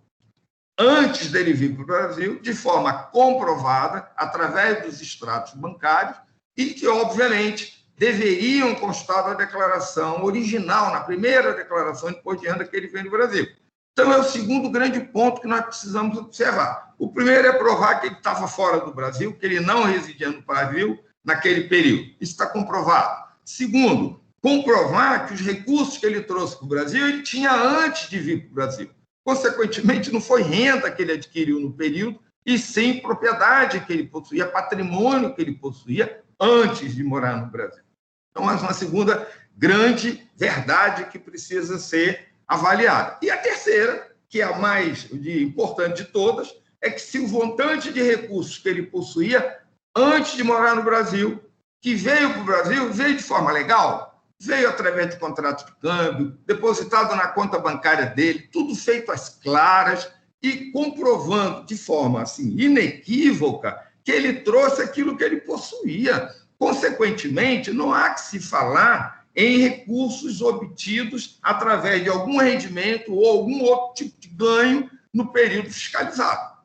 antes dele vir para o Brasil, de forma comprovada, através dos extratos bancários, e que, obviamente, deveriam constar da declaração original, na primeira declaração de imposto de renda que ele fez no Brasil. Então, é o segundo grande ponto que nós precisamos observar. O primeiro é provar que ele estava fora do Brasil, que ele não residia no Brasil naquele período. Isso está comprovado. Segundo, comprovar que os recursos que ele trouxe para o Brasil, ele tinha antes de vir para o Brasil. Consequentemente, não foi renda que ele adquiriu no período, e sim propriedade que ele possuía, patrimônio que ele possuía antes de morar no Brasil. Então, é uma segunda grande verdade que precisa ser avaliada. E a terceira, que é a mais importante de todas, é que se o montante de recursos que ele possuía antes de morar no Brasil, que veio para o Brasil, veio de forma legal, veio através de contrato de câmbio, depositado na conta bancária dele, tudo feito às claras e comprovando de forma assim inequívoca que ele trouxe aquilo que ele possuía. Consequentemente, não há que se falar em recursos obtidos através de algum rendimento ou algum outro tipo de ganho no período fiscalizado.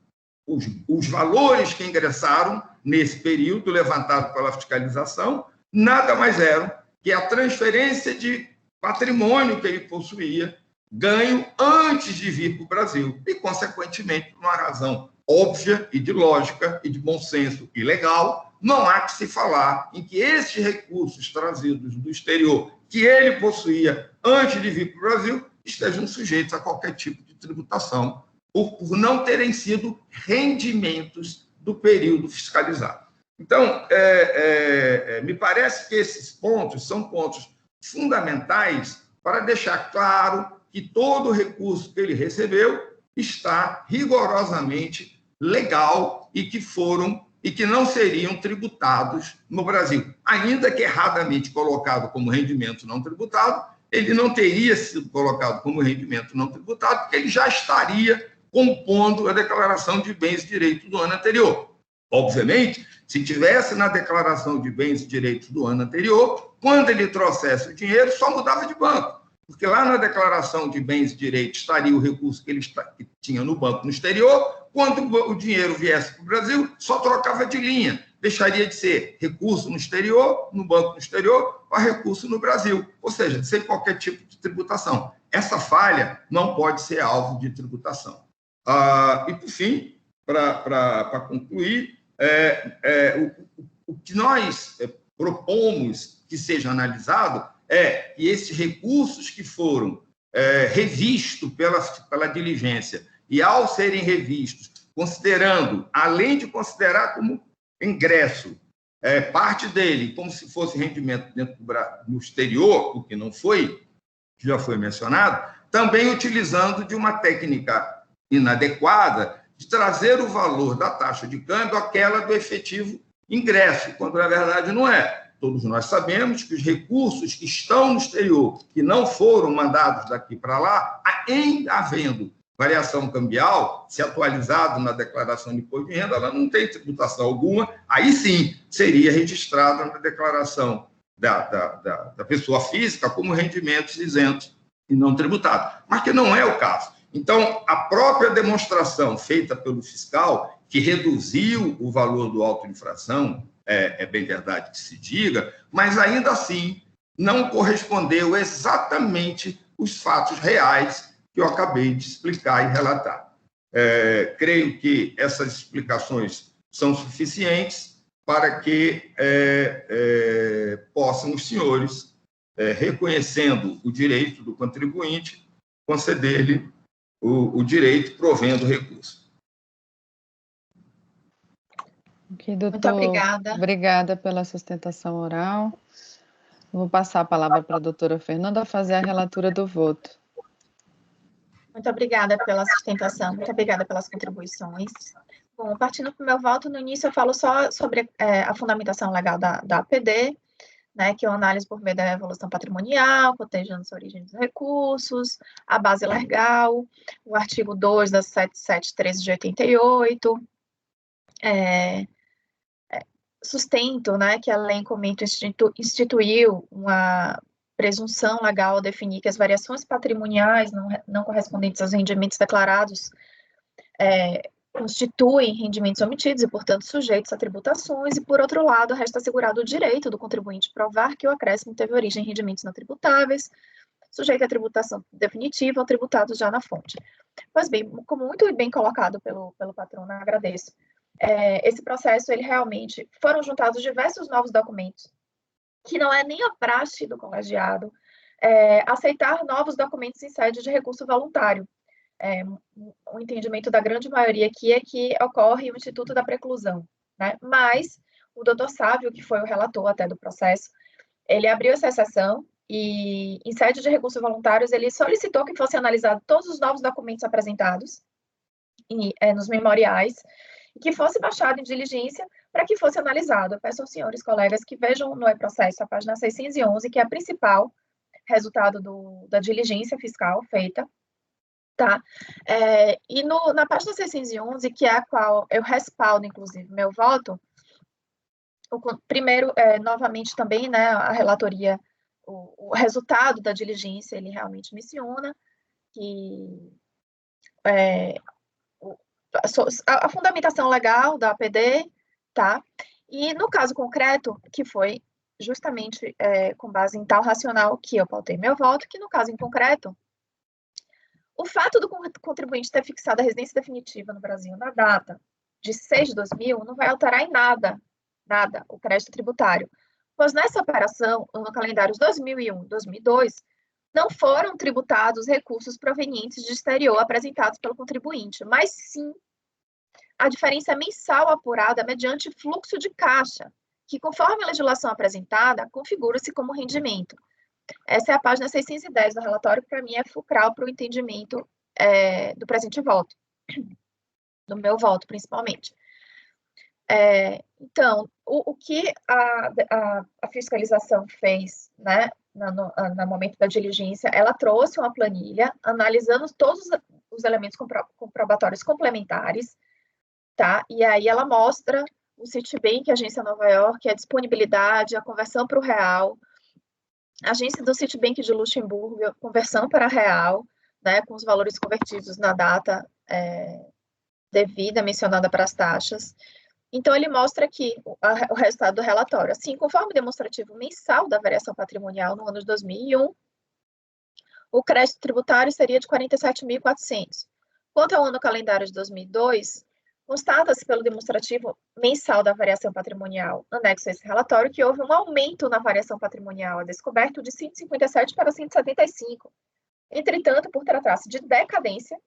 Os valores que ingressaram nesse período, levantado pela fiscalização, nada mais eram que a transferência de patrimônio que ele possuía, ganho antes de vir para o Brasil, e, consequentemente, por uma razão óbvia e de lógica e de bom senso e legal, não há que se falar em que esses recursos trazidos do exterior que ele possuía antes de vir para o Brasil estejam sujeitos a qualquer tipo de tributação, por não terem sido rendimentos do período fiscalizado. Então, me parece que esses pontos são pontos fundamentais para deixar claro que todo o recurso que ele recebeu está rigorosamente legal e que não seriam tributados no Brasil. Ainda que erradamente colocado como rendimento não tributado, ele não teria sido colocado como rendimento não tributado, porque ele já estaria compondo a declaração de bens e direitos do ano anterior. Obviamente, se tivesse na declaração de bens e direitos do ano anterior, quando ele trouxesse o dinheiro, só mudava de banco, porque lá na declaração de bens e direitos estaria o recurso que ele tinha no banco no exterior. Quando o dinheiro viesse para o Brasil, só trocava de linha, deixaria de ser recurso no exterior, no banco no exterior, para recurso no Brasil, ou seja, sem qualquer tipo de tributação. Essa falha não pode ser alvo de tributação. E, por fim, para concluir, o que nós propomos que seja analisado é que esses recursos que foram revistos pela diligência e, ao serem revistos, considerando, além de considerar como ingresso, parte dele como se fosse rendimento no exterior, o que não foi, que já foi mencionado, também utilizando de uma técnica inadequada de trazer o valor da taxa de câmbio àquela do efetivo ingresso, quando na verdade não é. Todos nós sabemos que os recursos que estão no exterior, que não foram mandados daqui para lá, ainda havendo variação cambial, se atualizado na declaração de imposto de renda, ela não tem tributação alguma, aí sim seria registrada na declaração da pessoa física como rendimentos isentos e não tributados, mas que não é o caso. Então, a própria demonstração feita pelo fiscal, que reduziu o valor do auto-infração, é bem verdade que se diga, mas ainda assim não correspondeu exatamente os fatos reais que eu acabei de explicar e relatar. Creio que essas explicações são suficientes para que possam os senhores, reconhecendo o direito do contribuinte, conceder-lhe o direito provendo recurso. Ok, doutor. Muito obrigada. Obrigada pela sustentação oral. Vou passar a palavra para a doutora Fernanda fazer a relatura do voto. Muito obrigada pela sustentação, muito obrigada pelas contribuições. Bom, partindo para o meu voto, no início eu falo só sobre a fundamentação legal da APD, né, que é uma análise por meio da evolução patrimonial, cotejando as origens dos recursos, a base legal, o artigo 2 da 7713 de 88, sustento, né, que a lei em comento instituiu uma presunção legal a definir que as variações patrimoniais não correspondentes aos rendimentos declarados constituem rendimentos omitidos e, portanto, sujeitos a tributações, e, por outro lado, resta assegurado o direito do contribuinte provar que o acréscimo teve origem em rendimentos não tributáveis, sujeito à tributação definitiva ou tributados já na fonte. Pois bem, como muito bem colocado pelo patrono, agradeço. Esse processo, ele realmente, foram juntados diversos novos documentos, que não é nem a praxe do colegiado aceitar novos documentos em sede de recurso voluntário. O entendimento da grande maioria aqui é que ocorre o Instituto da Preclusão, né? Mas o doutor Sávio, que foi o relator até do processo, ele abriu essa exceção e, em sede de recursos voluntários, ele solicitou que fossem analisados todos os novos documentos apresentados nos memoriais, e que fosse baixado em diligência para que fosse analisado. Eu peço aos senhores colegas que vejam no e-processo a página 611, que é a principal resultado da diligência fiscal feita, tá? E na página 611, que é a qual eu respaldo, inclusive, meu voto, primeiro, novamente também, né, a relatoria, o resultado da diligência, ele realmente menciona que a fundamentação legal da APD, tá? E no caso concreto, que foi justamente com base em tal racional que eu pautei meu voto, que no caso em concreto, o fato do contribuinte ter fixado a residência definitiva no Brasil na data de 6 de 2000 não vai alterar em nada o crédito tributário, pois nessa operação, no calendário de 2001 e 2002, não foram tributados recursos provenientes de exterior apresentados pelo contribuinte, mas sim a diferença mensal apurada mediante fluxo de caixa, que, conforme a legislação apresentada, configura-se como rendimento. Essa é a página 610 do relatório, que para mim é fulcral para o entendimento do presente voto, do meu voto, principalmente. Então, o que a fiscalização fez, né, no momento da diligência, ela trouxe uma planilha analisando todos os elementos comprobatórios complementares, tá? E aí ela mostra o Citibank, Agência Nova York, a disponibilidade, a conversão para o real, a agência do Citibank de Luxemburgo, a conversão para real, né, com os valores convertidos na data devida, mencionada para as taxas. Então, ele mostra aqui o resultado do relatório. Assim, conforme o demonstrativo mensal da variação patrimonial no ano de 2001, o crédito tributário seria de 47.400. Quanto ao ano calendário de 2002, constata-se pelo demonstrativo mensal da variação patrimonial, anexo a esse relatório, que houve um aumento na variação patrimonial a descoberto de 157 para 175. Entretanto, por tratar-se de decadência,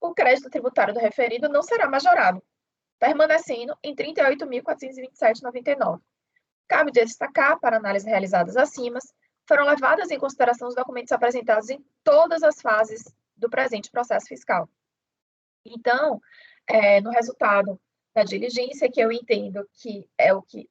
o crédito tributário do referido não será majorado, permanecendo em 38.427,99. Cabe destacar, para análises realizadas acima, foram levadas em consideração os documentos apresentados em todas as fases do presente processo fiscal. Então, no resultado da diligência, que eu entendo que é o que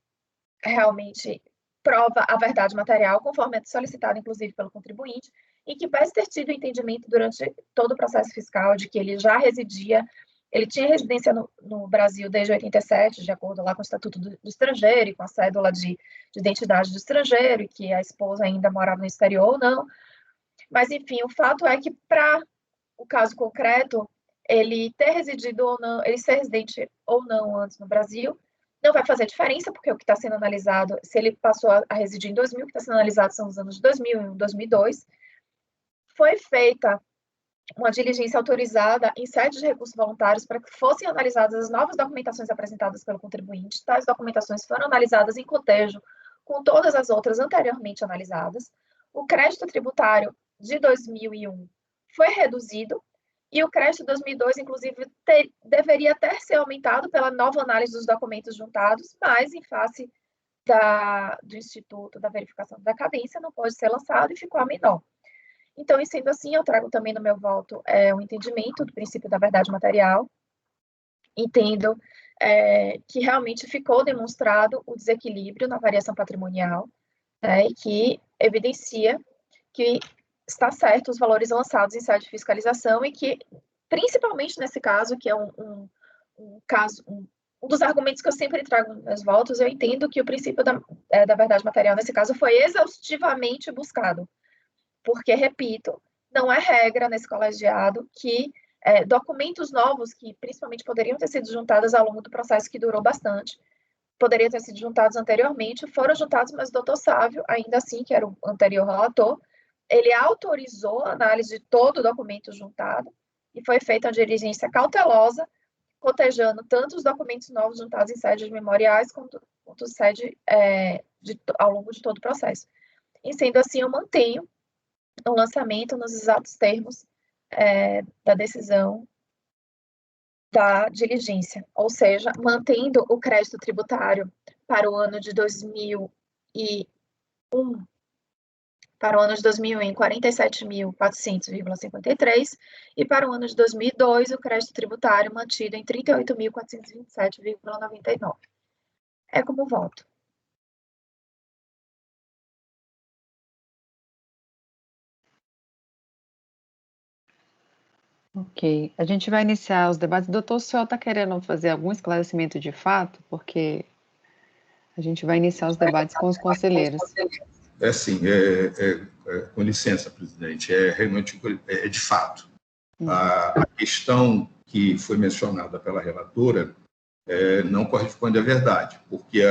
realmente prova a verdade material, conforme é solicitado, inclusive, pelo contribuinte, e que parece ter tido entendimento durante todo o processo fiscal de que ele já residia, ele tinha residência no Brasil desde 87, de acordo lá com o Estatuto do Estrangeiro e com a cédula de identidade do estrangeiro, e que a esposa ainda morava no exterior ou não. Mas, enfim, o fato é que, para o caso concreto, ele ter residido ou não, ele ser residente ou não antes no Brasil, não vai fazer diferença, porque o que está sendo analisado, se ele passou a residir em 2000, o que está sendo analisado são os anos de 2001 e 2002. Foi feita uma diligência autorizada em sede de recursos voluntários para que fossem analisadas as novas documentações apresentadas pelo contribuinte. Tais documentações foram analisadas em contejo com todas as outras anteriormente analisadas. O crédito tributário de 2001 foi reduzido e o crédito de 2002, inclusive, deveria até ser aumentado pela nova análise dos documentos juntados, mas, em face do Instituto da Verificação da Decadência, não pode ser lançado e ficou a menor. Então, sendo assim, eu trago também no meu voto o entendimento do princípio da verdade material. Entendo que realmente ficou demonstrado o desequilíbrio na variação patrimonial, né, e que evidencia que está certo os valores lançados em sede de fiscalização e que, principalmente nesse caso, que é um dos argumentos que eu sempre trago nos meus votos, eu entendo que o princípio da verdade material, nesse caso, foi exaustivamente buscado. Porque, repito, não é regra nesse colegiado que documentos novos que principalmente poderiam ter sido juntados ao longo do processo, que durou bastante, poderiam ter sido juntados anteriormente, foram juntados, mas o doutor Sávio, ainda assim, que era o anterior relator, ele autorizou a análise de todo o documento juntado e foi feita uma diligência cautelosa, cotejando tanto os documentos novos juntados em sedes memoriais quanto sede ao longo de todo o processo. E sendo assim, eu mantenho o lançamento nos exatos termos da decisão da diligência, ou seja, mantendo o crédito tributário para o ano de 2001, para o ano de 2001 em 47.400,53 e para o ano de 2002 o crédito tributário mantido em 38.427,99. É como voto. Ok, a gente vai iniciar os debates. Doutor, o senhor está querendo fazer algum esclarecimento de fato? Porque a gente vai iniciar os debates com os conselheiros. Sim, com licença, presidente, realmente de fato. A questão que foi mencionada pela relatora não corresponde à verdade, porque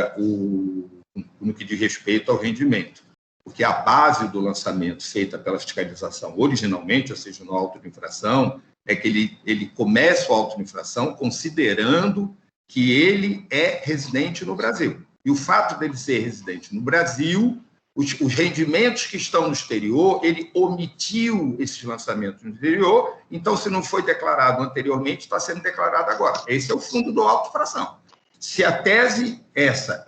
no que diz respeito ao rendimento, porque a base do lançamento feita pela fiscalização originalmente, ou seja, no auto de infração, é que ele começa o auto de infração considerando que ele é residente no Brasil. E o fato dele ser residente no Brasil, os rendimentos que estão no exterior, ele omitiu esses lançamentos no exterior, então, se não foi declarado anteriormente, está sendo declarado agora. Esse é o fundo do auto de infração. Se a tese essa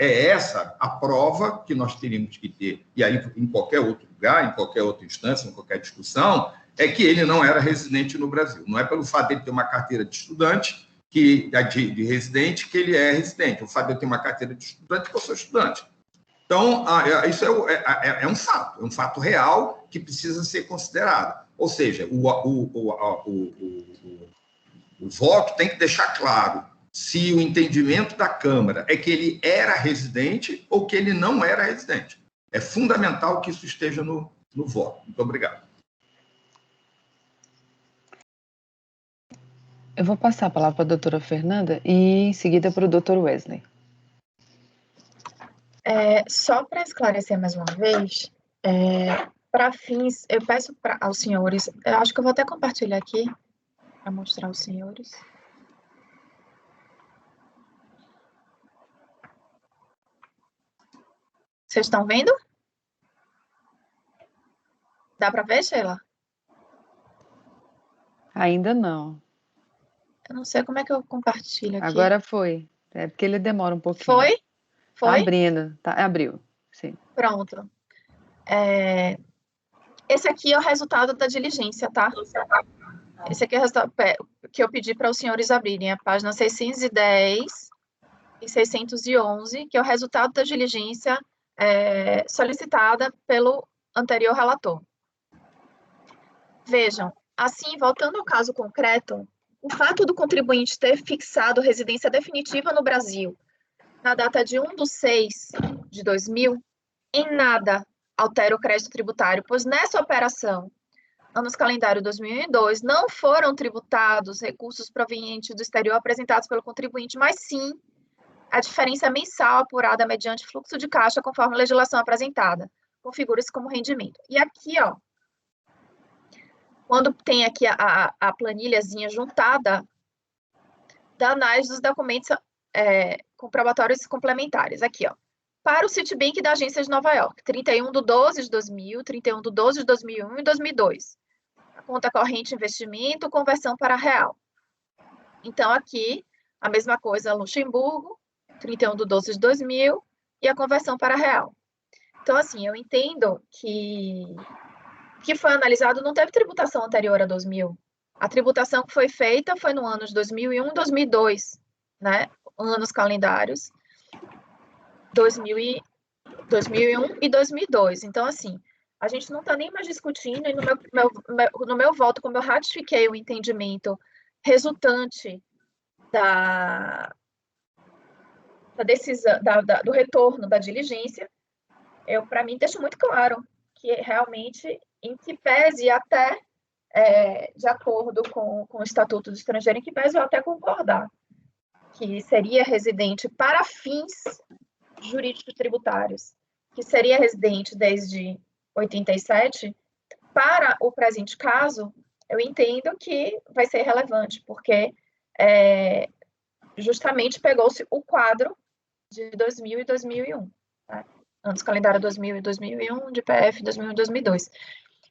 a prova que nós teríamos que ter, e aí em qualquer outro lugar, em qualquer outra instância, em qualquer discussão, é que ele não era residente no Brasil. Não é pelo fato de ele ter uma carteira de estudante, de residente, que ele é residente. O fato de eu ter uma carteira de estudante, que eu sou estudante. Então, isso é um fato real que precisa ser considerado. Ou seja, o voto tem que deixar claro se o entendimento da Câmara é que ele era residente ou que ele não era residente. É fundamental que isso esteja no voto. Muito obrigado. Eu vou passar a palavra para a doutora Fernanda e em seguida para o doutor Wesley. Só para esclarecer mais uma vez, para fins, eu peço aos senhores, eu acho que eu vou até compartilhar aqui para mostrar aos senhores. Vocês estão vendo? Dá para ver, Sheila? Ainda não. Eu não sei como é que eu compartilho aqui. Agora foi. É porque ele demora um pouquinho. Foi? Tá abrindo. Abriu. Sim. Pronto. Esse aqui é o resultado da diligência, tá? Esse aqui é o resultado que eu pedi para os senhores abrirem, a página 610 e 611, que é o resultado da diligência solicitada pelo anterior relator. Vejam, assim, voltando ao caso concreto, o fato do contribuinte ter fixado residência definitiva no Brasil na data de 1/6/2000, em nada altera o crédito tributário, pois nessa operação, anos calendário 2002, não foram tributados recursos provenientes do exterior apresentados pelo contribuinte, mas sim a diferença mensal apurada mediante fluxo de caixa conforme a legislação apresentada, configura-se como rendimento. E aqui, ó, quando tem aqui a planilhazinha juntada da análise dos documentos comprobatórios complementares, aqui, ó. Para o Citibank da agência de Nova York, 31/12/2000, 31/12/2001 e 2002. A conta corrente investimento, conversão para real. Então, aqui, a mesma coisa, Luxemburgo, 31/12/2000 e a conversão para real. Então, assim, eu entendo que foi analisado, não teve tributação anterior a 2000. A tributação que foi feita foi no ano de 2001 e 2002, né? Anos calendários, 2001 e 2002. Então, assim, a gente não está nem mais discutindo, e no meu voto, como eu ratifiquei o entendimento resultante da decisão, do retorno da diligência, para mim, deixo muito claro que realmente, em que pese até de acordo com o Estatuto do Estrangeiro, em que pese eu até concordar que seria residente para fins jurídicos tributários, que seria residente desde 87, para o presente caso, eu entendo que vai ser relevante, porque justamente pegou-se o quadro de 2000 e 2001, tá? Antes calendário 2000 e 2001, de PF 2001 e 2002.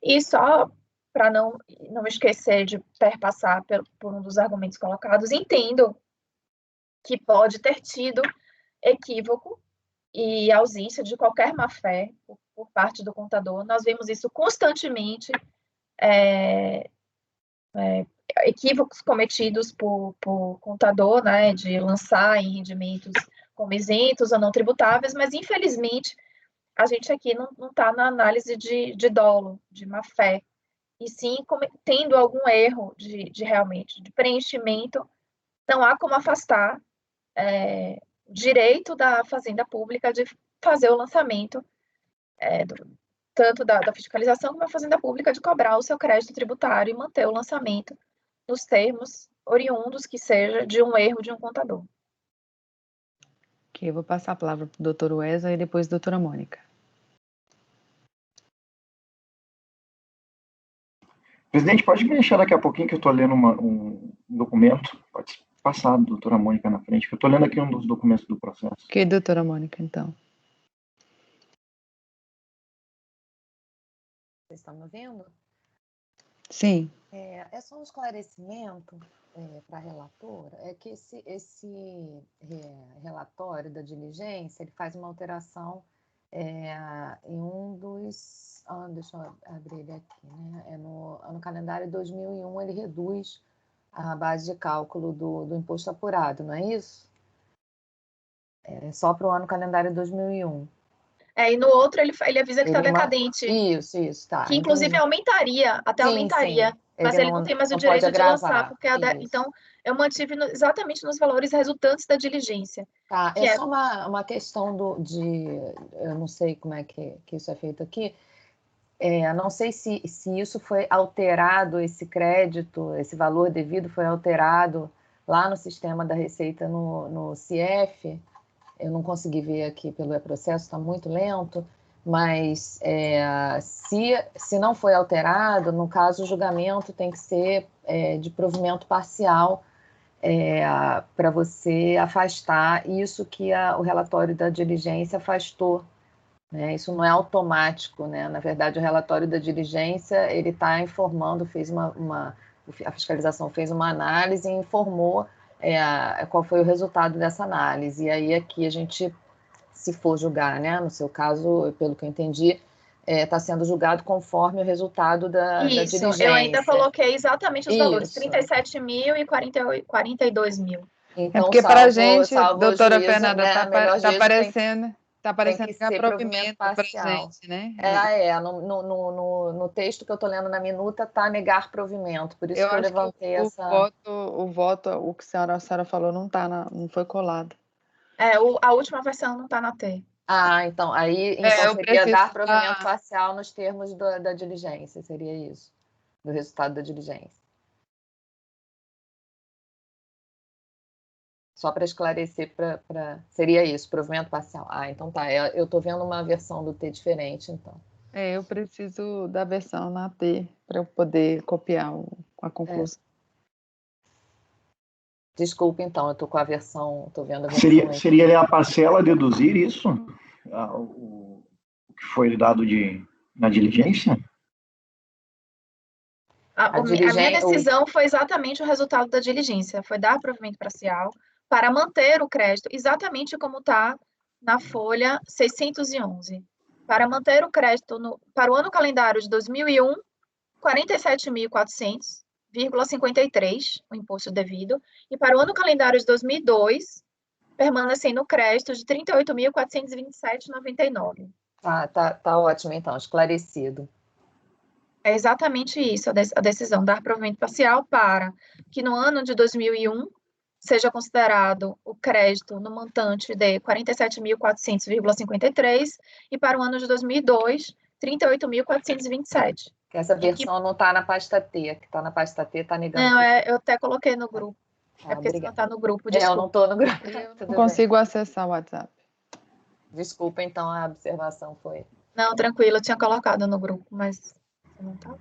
E só para não esquecer de perpassar por um dos argumentos colocados, entendo que pode ter tido equívoco e ausência de qualquer má-fé por parte do contador. Nós vemos isso constantemente, equívocos cometidos por contador, né, de lançar em rendimentos como isentos ou não tributáveis, mas infelizmente a gente aqui não está na análise de dolo, de má-fé, e sim tendo algum erro de realmente, de preenchimento, não há como afastar o direito da Fazenda Pública de fazer o lançamento, tanto da fiscalização como da Fazenda Pública, de cobrar o seu crédito tributário e manter o lançamento nos termos oriundos que seja de um erro de um contador. Ok, eu vou passar a palavra para o doutor Wesley e depois a doutora Mônica. Presidente, pode me deixar daqui a pouquinho que eu estou lendo um documento? Pode passar a doutora Mônica na frente, que eu estou lendo aqui um dos documentos do processo. Ok, doutora Mônica, então. Vocês estão me ouvindo? Sim. É só um esclarecimento para a relatora, é que esse relatório da diligência, ele faz uma alteração em um dos... deixa eu abrir ele aqui, né? No calendário 2001, ele reduz a base de cálculo do imposto apurado, não é isso? É só para o ano calendário 2001. E no outro ele avisa que está decadente. Isso, tá. Que inclusive então, aumentaria, aumentaria. Sim. Mas ele não tem mais o direito de lançar, porque então eu mantive exatamente nos valores resultantes da diligência. Tá, só uma questão eu não sei como é que isso é feito aqui, não sei se isso foi alterado, esse crédito, esse valor devido foi alterado lá no sistema da Receita no CIEF. Eu não consegui ver aqui pelo processo, está muito lento, mas se não foi alterado, no caso, o julgamento tem que ser de provimento parcial para você afastar isso que o relatório da diligência afastou. Né? Isso não é automático, né? Na verdade, o relatório da diligência, ele está informando, a fiscalização fez uma análise e informou qual foi o resultado dessa análise. E aí aqui a gente, se for julgar, né? No seu caso, pelo que eu entendi, está sendo julgado conforme o resultado da diligência. Eu ainda coloquei exatamente os valores, 37 mil e 42 mil. Então, porque para a gente, doutora juízo, Fernanda, está parecendo que é provimento parcial. Gente, né? No texto que eu estou lendo na minuta está negar provimento, por isso que eu levantei essa... O voto, o que a senhora falou, não foi colado. A última versão não está na T. Então seria dar provimento parcial nos termos da diligência, seria isso, do resultado da diligência. Só para esclarecer, seria isso, provimento parcial. Então tá, eu estou vendo uma versão do T diferente, então. Eu preciso da versão na T para eu poder copiar a conclusão. Desculpa, então, eu estou com a versão, estou vendo a versão... Seria a parcela deduzir isso? O que foi dado na diligência? A minha decisão foi exatamente o resultado da diligência, foi dar provimento parcial para manter o crédito, exatamente como está na folha 611. Para manter o crédito para o ano calendário de 2001, 47.400,53, o imposto devido, e para o ano calendário de 2002, permanecendo o crédito de 38.427,99. Tá ótimo, então, esclarecido. É exatamente isso, a decisão, dar provimento parcial para que no ano de 2001 seja considerado o crédito no montante de 47.400,53 e para o ano de 2002, 38.427. Que essa versão não está na pasta T, que está na pasta T está negando. Não, eu até coloquei no grupo. É porque você não está no grupo, eu não estou no grupo. Não consigo acessar o WhatsApp. Desculpa, então, a observação foi... Não, tranquilo, eu tinha colocado no grupo, mas você não está.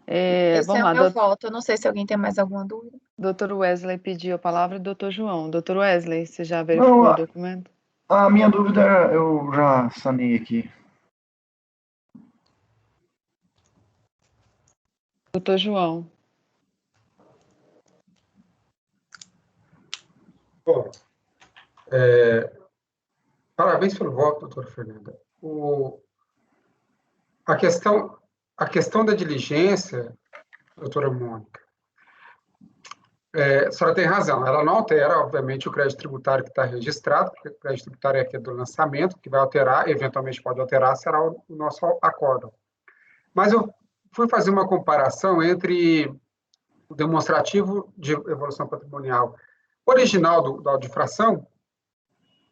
Esse Vamos é lá, o meu voto. Eu não sei se alguém tem mais alguma dúvida. Dr. Wesley pediu a palavra e Dr. João. Dr. Wesley, você já verificou o documento? A minha dúvida eu já sanei aqui. Dr. João. Bom, parabéns pelo voto, doutora Fernanda. A questão da diligência, doutora Mônica, a senhora tem razão, ela não altera, obviamente, o crédito tributário que está registrado, porque o crédito tributário é aqui do lançamento, que vai alterar, eventualmente pode alterar, será o nosso acórdão. Mas eu fui fazer uma comparação entre o demonstrativo de evolução patrimonial original da audifração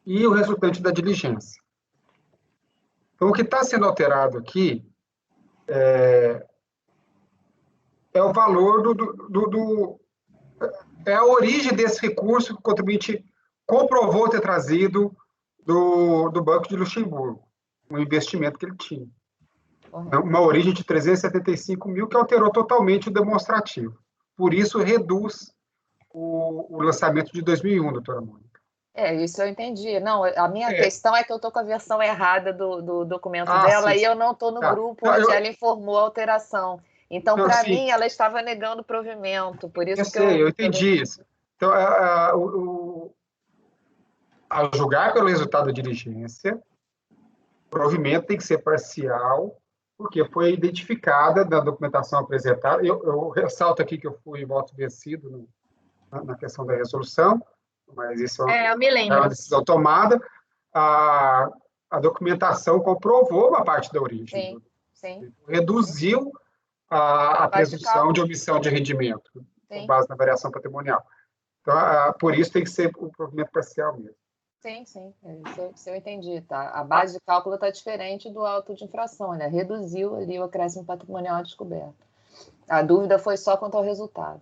e o resultante da diligência. Então, o que está sendo alterado aqui é o valor é a origem desse recurso que o contribuinte comprovou ter trazido do Banco de Luxemburgo, um investimento que ele tinha. Uma origem de 375 mil que alterou totalmente o demonstrativo. Por isso, reduz o lançamento de 2001, doutora Mônica. Isso eu entendi. Não, a minha questão é que eu estou com a versão errada do documento dela, sim. E eu não estou no grupo onde ela informou a alteração. Então, para mim, ela estava negando o provimento, por isso eu entendi isso. Então, ao julgar pelo resultado da diligência, o provimento tem que ser parcial, porque foi identificada na documentação apresentada. Eu ressalto aqui que eu fui voto vencido na questão da resolução, mas isso eu me lembro. É uma decisão tomada. A documentação comprovou uma parte da origem. Sim. Reduziu a presunção de omissão de rendimento, com base na variação patrimonial. Então, por isso tem que ser o provimento parcial mesmo. Sim. Isso eu entendi, tá? A base de cálculo está diferente do auto de infração, né? Reduziu ali o acréscimo patrimonial à descoberta. A dúvida foi só quanto ao resultado.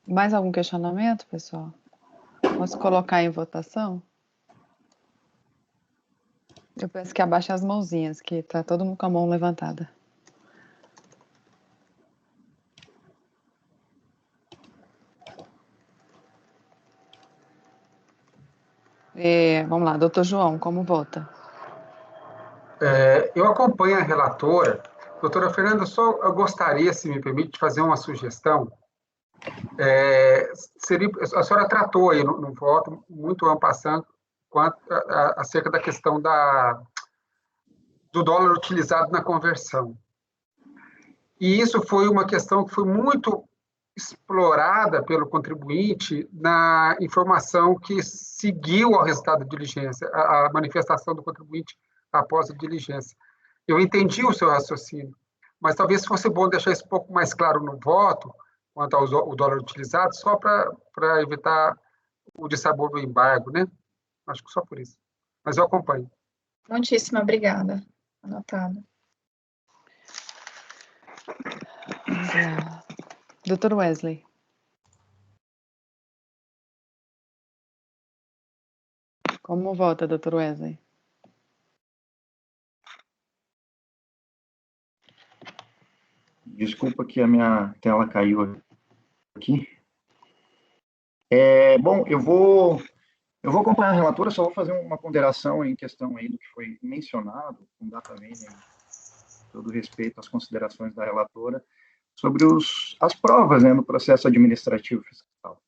Mais algum questionamento, pessoal? Posso colocar em votação? Eu peço que abaixem as mãozinhas, que está todo mundo com a mão levantada. Vamos lá, doutor João, como vota? Eu acompanho a relatora. Doutora Fernanda, eu gostaria, se me permite, de fazer uma sugestão. A senhora tratou aí no voto, muito en passant, acerca da questão do dólar utilizado na conversão. E isso foi uma questão que foi muito explorada pelo contribuinte na informação que seguiu ao resultado da diligência, a manifestação do contribuinte após a diligência. Eu entendi o seu raciocínio, mas talvez fosse bom deixar isso um pouco mais claro no voto, quanto ao dólar utilizado, só para evitar o dissabor do embargo, né? Acho que só por isso. Mas eu acompanho. Muitíssimo obrigada. Anotado. Dr. Wesley. Como vota, Dr. Wesley? Desculpa que a minha tela caiu aqui. Bom, eu vou acompanhar a relatora, só vou fazer uma ponderação em questão aí do que foi mencionado, com data vending, todo respeito às considerações da relatora, sobre as provas, né, no processo administrativo fiscal.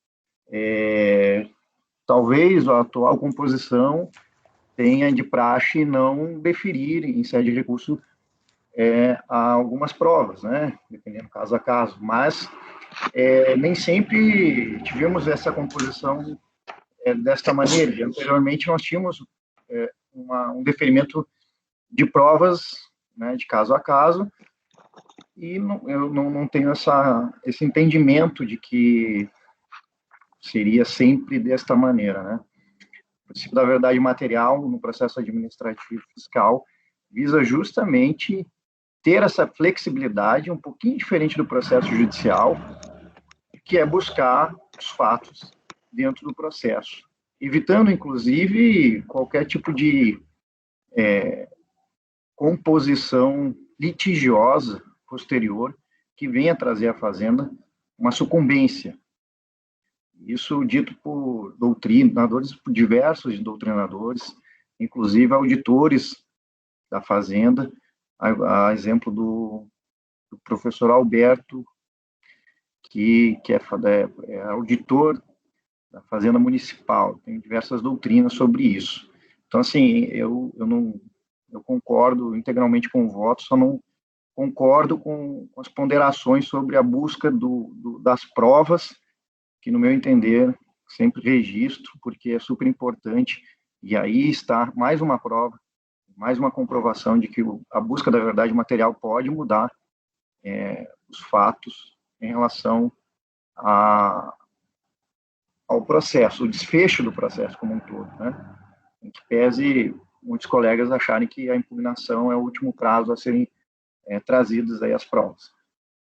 Talvez a atual composição tenha de praxe não deferir em sede de recurso algumas provas, né, dependendo caso a caso, mas nem sempre tivemos essa composição desta maneira. Anteriormente, nós tínhamos um deferimento de provas, né, de caso a caso, e eu não tenho esse entendimento de que seria sempre desta maneira, né? O princípio da verdade material no processo administrativo fiscal visa justamente ter essa flexibilidade um pouquinho diferente do processo judicial, que é buscar os fatos dentro do processo, evitando, inclusive, qualquer tipo de composição litigiosa posterior que venha trazer à Fazenda uma sucumbência. Isso dito por doutrinadores, por diversos doutrinadores, inclusive auditores da Fazenda, a exemplo do professor Alberto, que é auditor da Fazenda Municipal, tem diversas doutrinas sobre isso. Então, assim, eu concordo integralmente com o voto, só não concordo com as ponderações sobre a busca das provas, que, no meu entender, sempre registro, porque é super importante, e aí está mais uma prova, mais uma comprovação de que a busca da verdade material pode mudar os fatos em relação ao processo, o desfecho do processo como um todo, né? Em que pese muitos colegas acharem que a impugnação é o último prazo a serem trazidas aí as provas.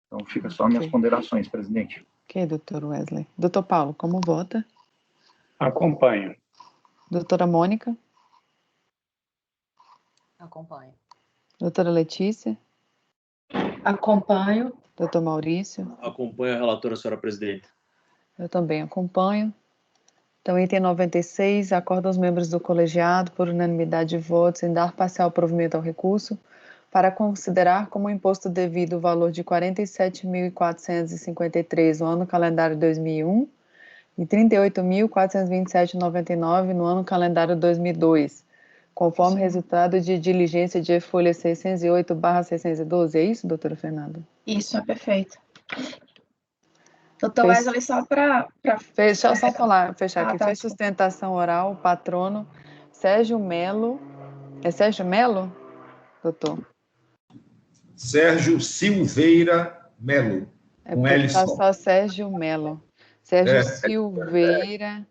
Então, fica só minhas ponderações, presidente. Ok, doutor Wesley. Doutor Paulo, como vota? Acompanho. Doutora Mônica? Acompanho. Doutora Letícia? Acompanho. Doutor Maurício? Acompanho a relatora, senhora presidente. Eu também acompanho. Então, item 96, acorda aos membros do colegiado, por unanimidade de votos, em dar parcial provimento ao recurso, para considerar como imposto devido o valor de R$ 47.453 no ano calendário 2001 e R$ 38.427,99 no ano calendário 2002, conforme resultado de diligência de folha 608/612. É isso, doutora Fernanda? Isso, é perfeito. Doutor Wesley, só para... Só falar, fechar aqui. Tá. Fez sustentação oral, patrono Sérgio Melo. É Sérgio Melo, doutor? Sérgio Silveira Melo. Com L só Sérgio Melo. Sérgio Silveira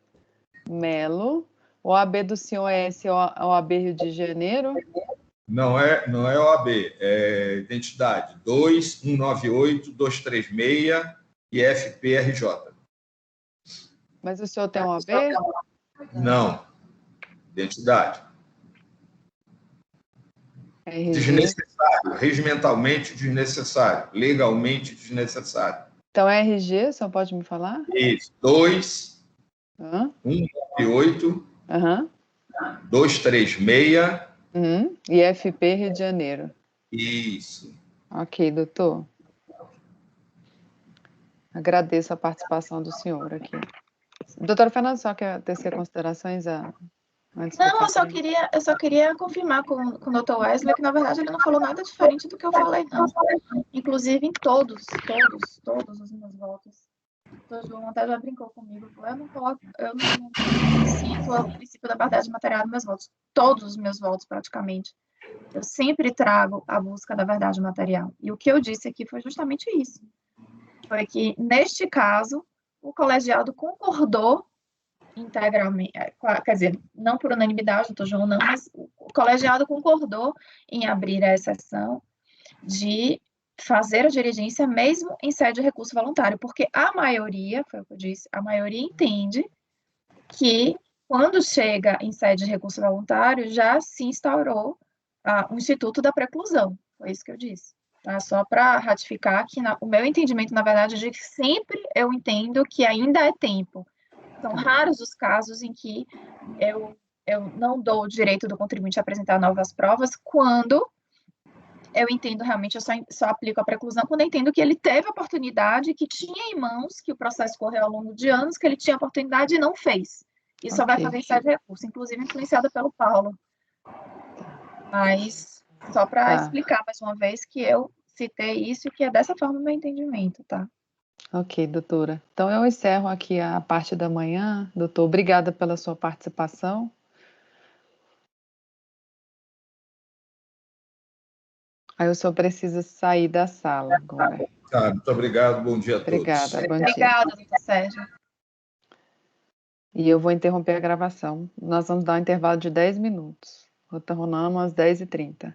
Melo. O OAB do senhor é esse OAB Rio de Janeiro? Não é OAB, é identidade 2198236 e FPRJ. Mas o senhor tem OAB? Não. Identidade. RG. Desnecessário, regimentalmente desnecessário, legalmente desnecessário. Então, RG, o senhor pode me falar? Isso, 21982 236 e FP Rio de Janeiro. Isso. Ok, doutor. Agradeço a participação do senhor aqui. Doutora Fernanda, só quer tecer considerações antes? Não, eu só queria confirmar com o doutor Wesley que, na verdade, ele não falou nada diferente do que eu falei, não. Inclusive, em todos os meus votos. O doutor João até já brincou comigo. Eu não cito o princípio da verdade material nos meus votos. Todos os meus votos, praticamente. Eu sempre trago a busca da verdade material. E o que eu disse aqui foi justamente isso. Foi que, neste caso, o colegiado concordou integralmente, quer dizer, não por unanimidade, doutor João, não, mas o colegiado concordou em abrir a exceção de fazer a diligência mesmo em sede de recurso voluntário, porque a maioria, foi o que eu disse, a maioria entende que quando chega em sede de recurso voluntário, já se instaurou o Instituto da Preclusão, foi isso que eu disse. Tá? Só para ratificar que o meu entendimento, na verdade, é de que sempre eu entendo que ainda é tempo. São raros os casos em que eu não dou o direito do contribuinte a apresentar novas provas quando eu entendo realmente, eu só aplico a preclusão quando eu entendo que ele teve a oportunidade, que tinha em mãos, que o processo correu ao longo de anos, que ele tinha a oportunidade e não fez. E só vai fazer em sede de recurso, inclusive influenciada pelo Paulo. Mas, só para explicar mais uma vez que eu citei isso e que é dessa forma o meu entendimento, tá? Ok, doutora. Então, eu encerro aqui a parte da manhã. Doutor, obrigada pela sua participação. Aí eu só preciso sair da sala agora. Tá, muito obrigado, bom dia a todos. Obrigada, bom dia. Obrigada, doutor Sérgio. E eu vou interromper a gravação. Nós vamos dar um intervalo de 10 minutos. Retornamos às 10h30.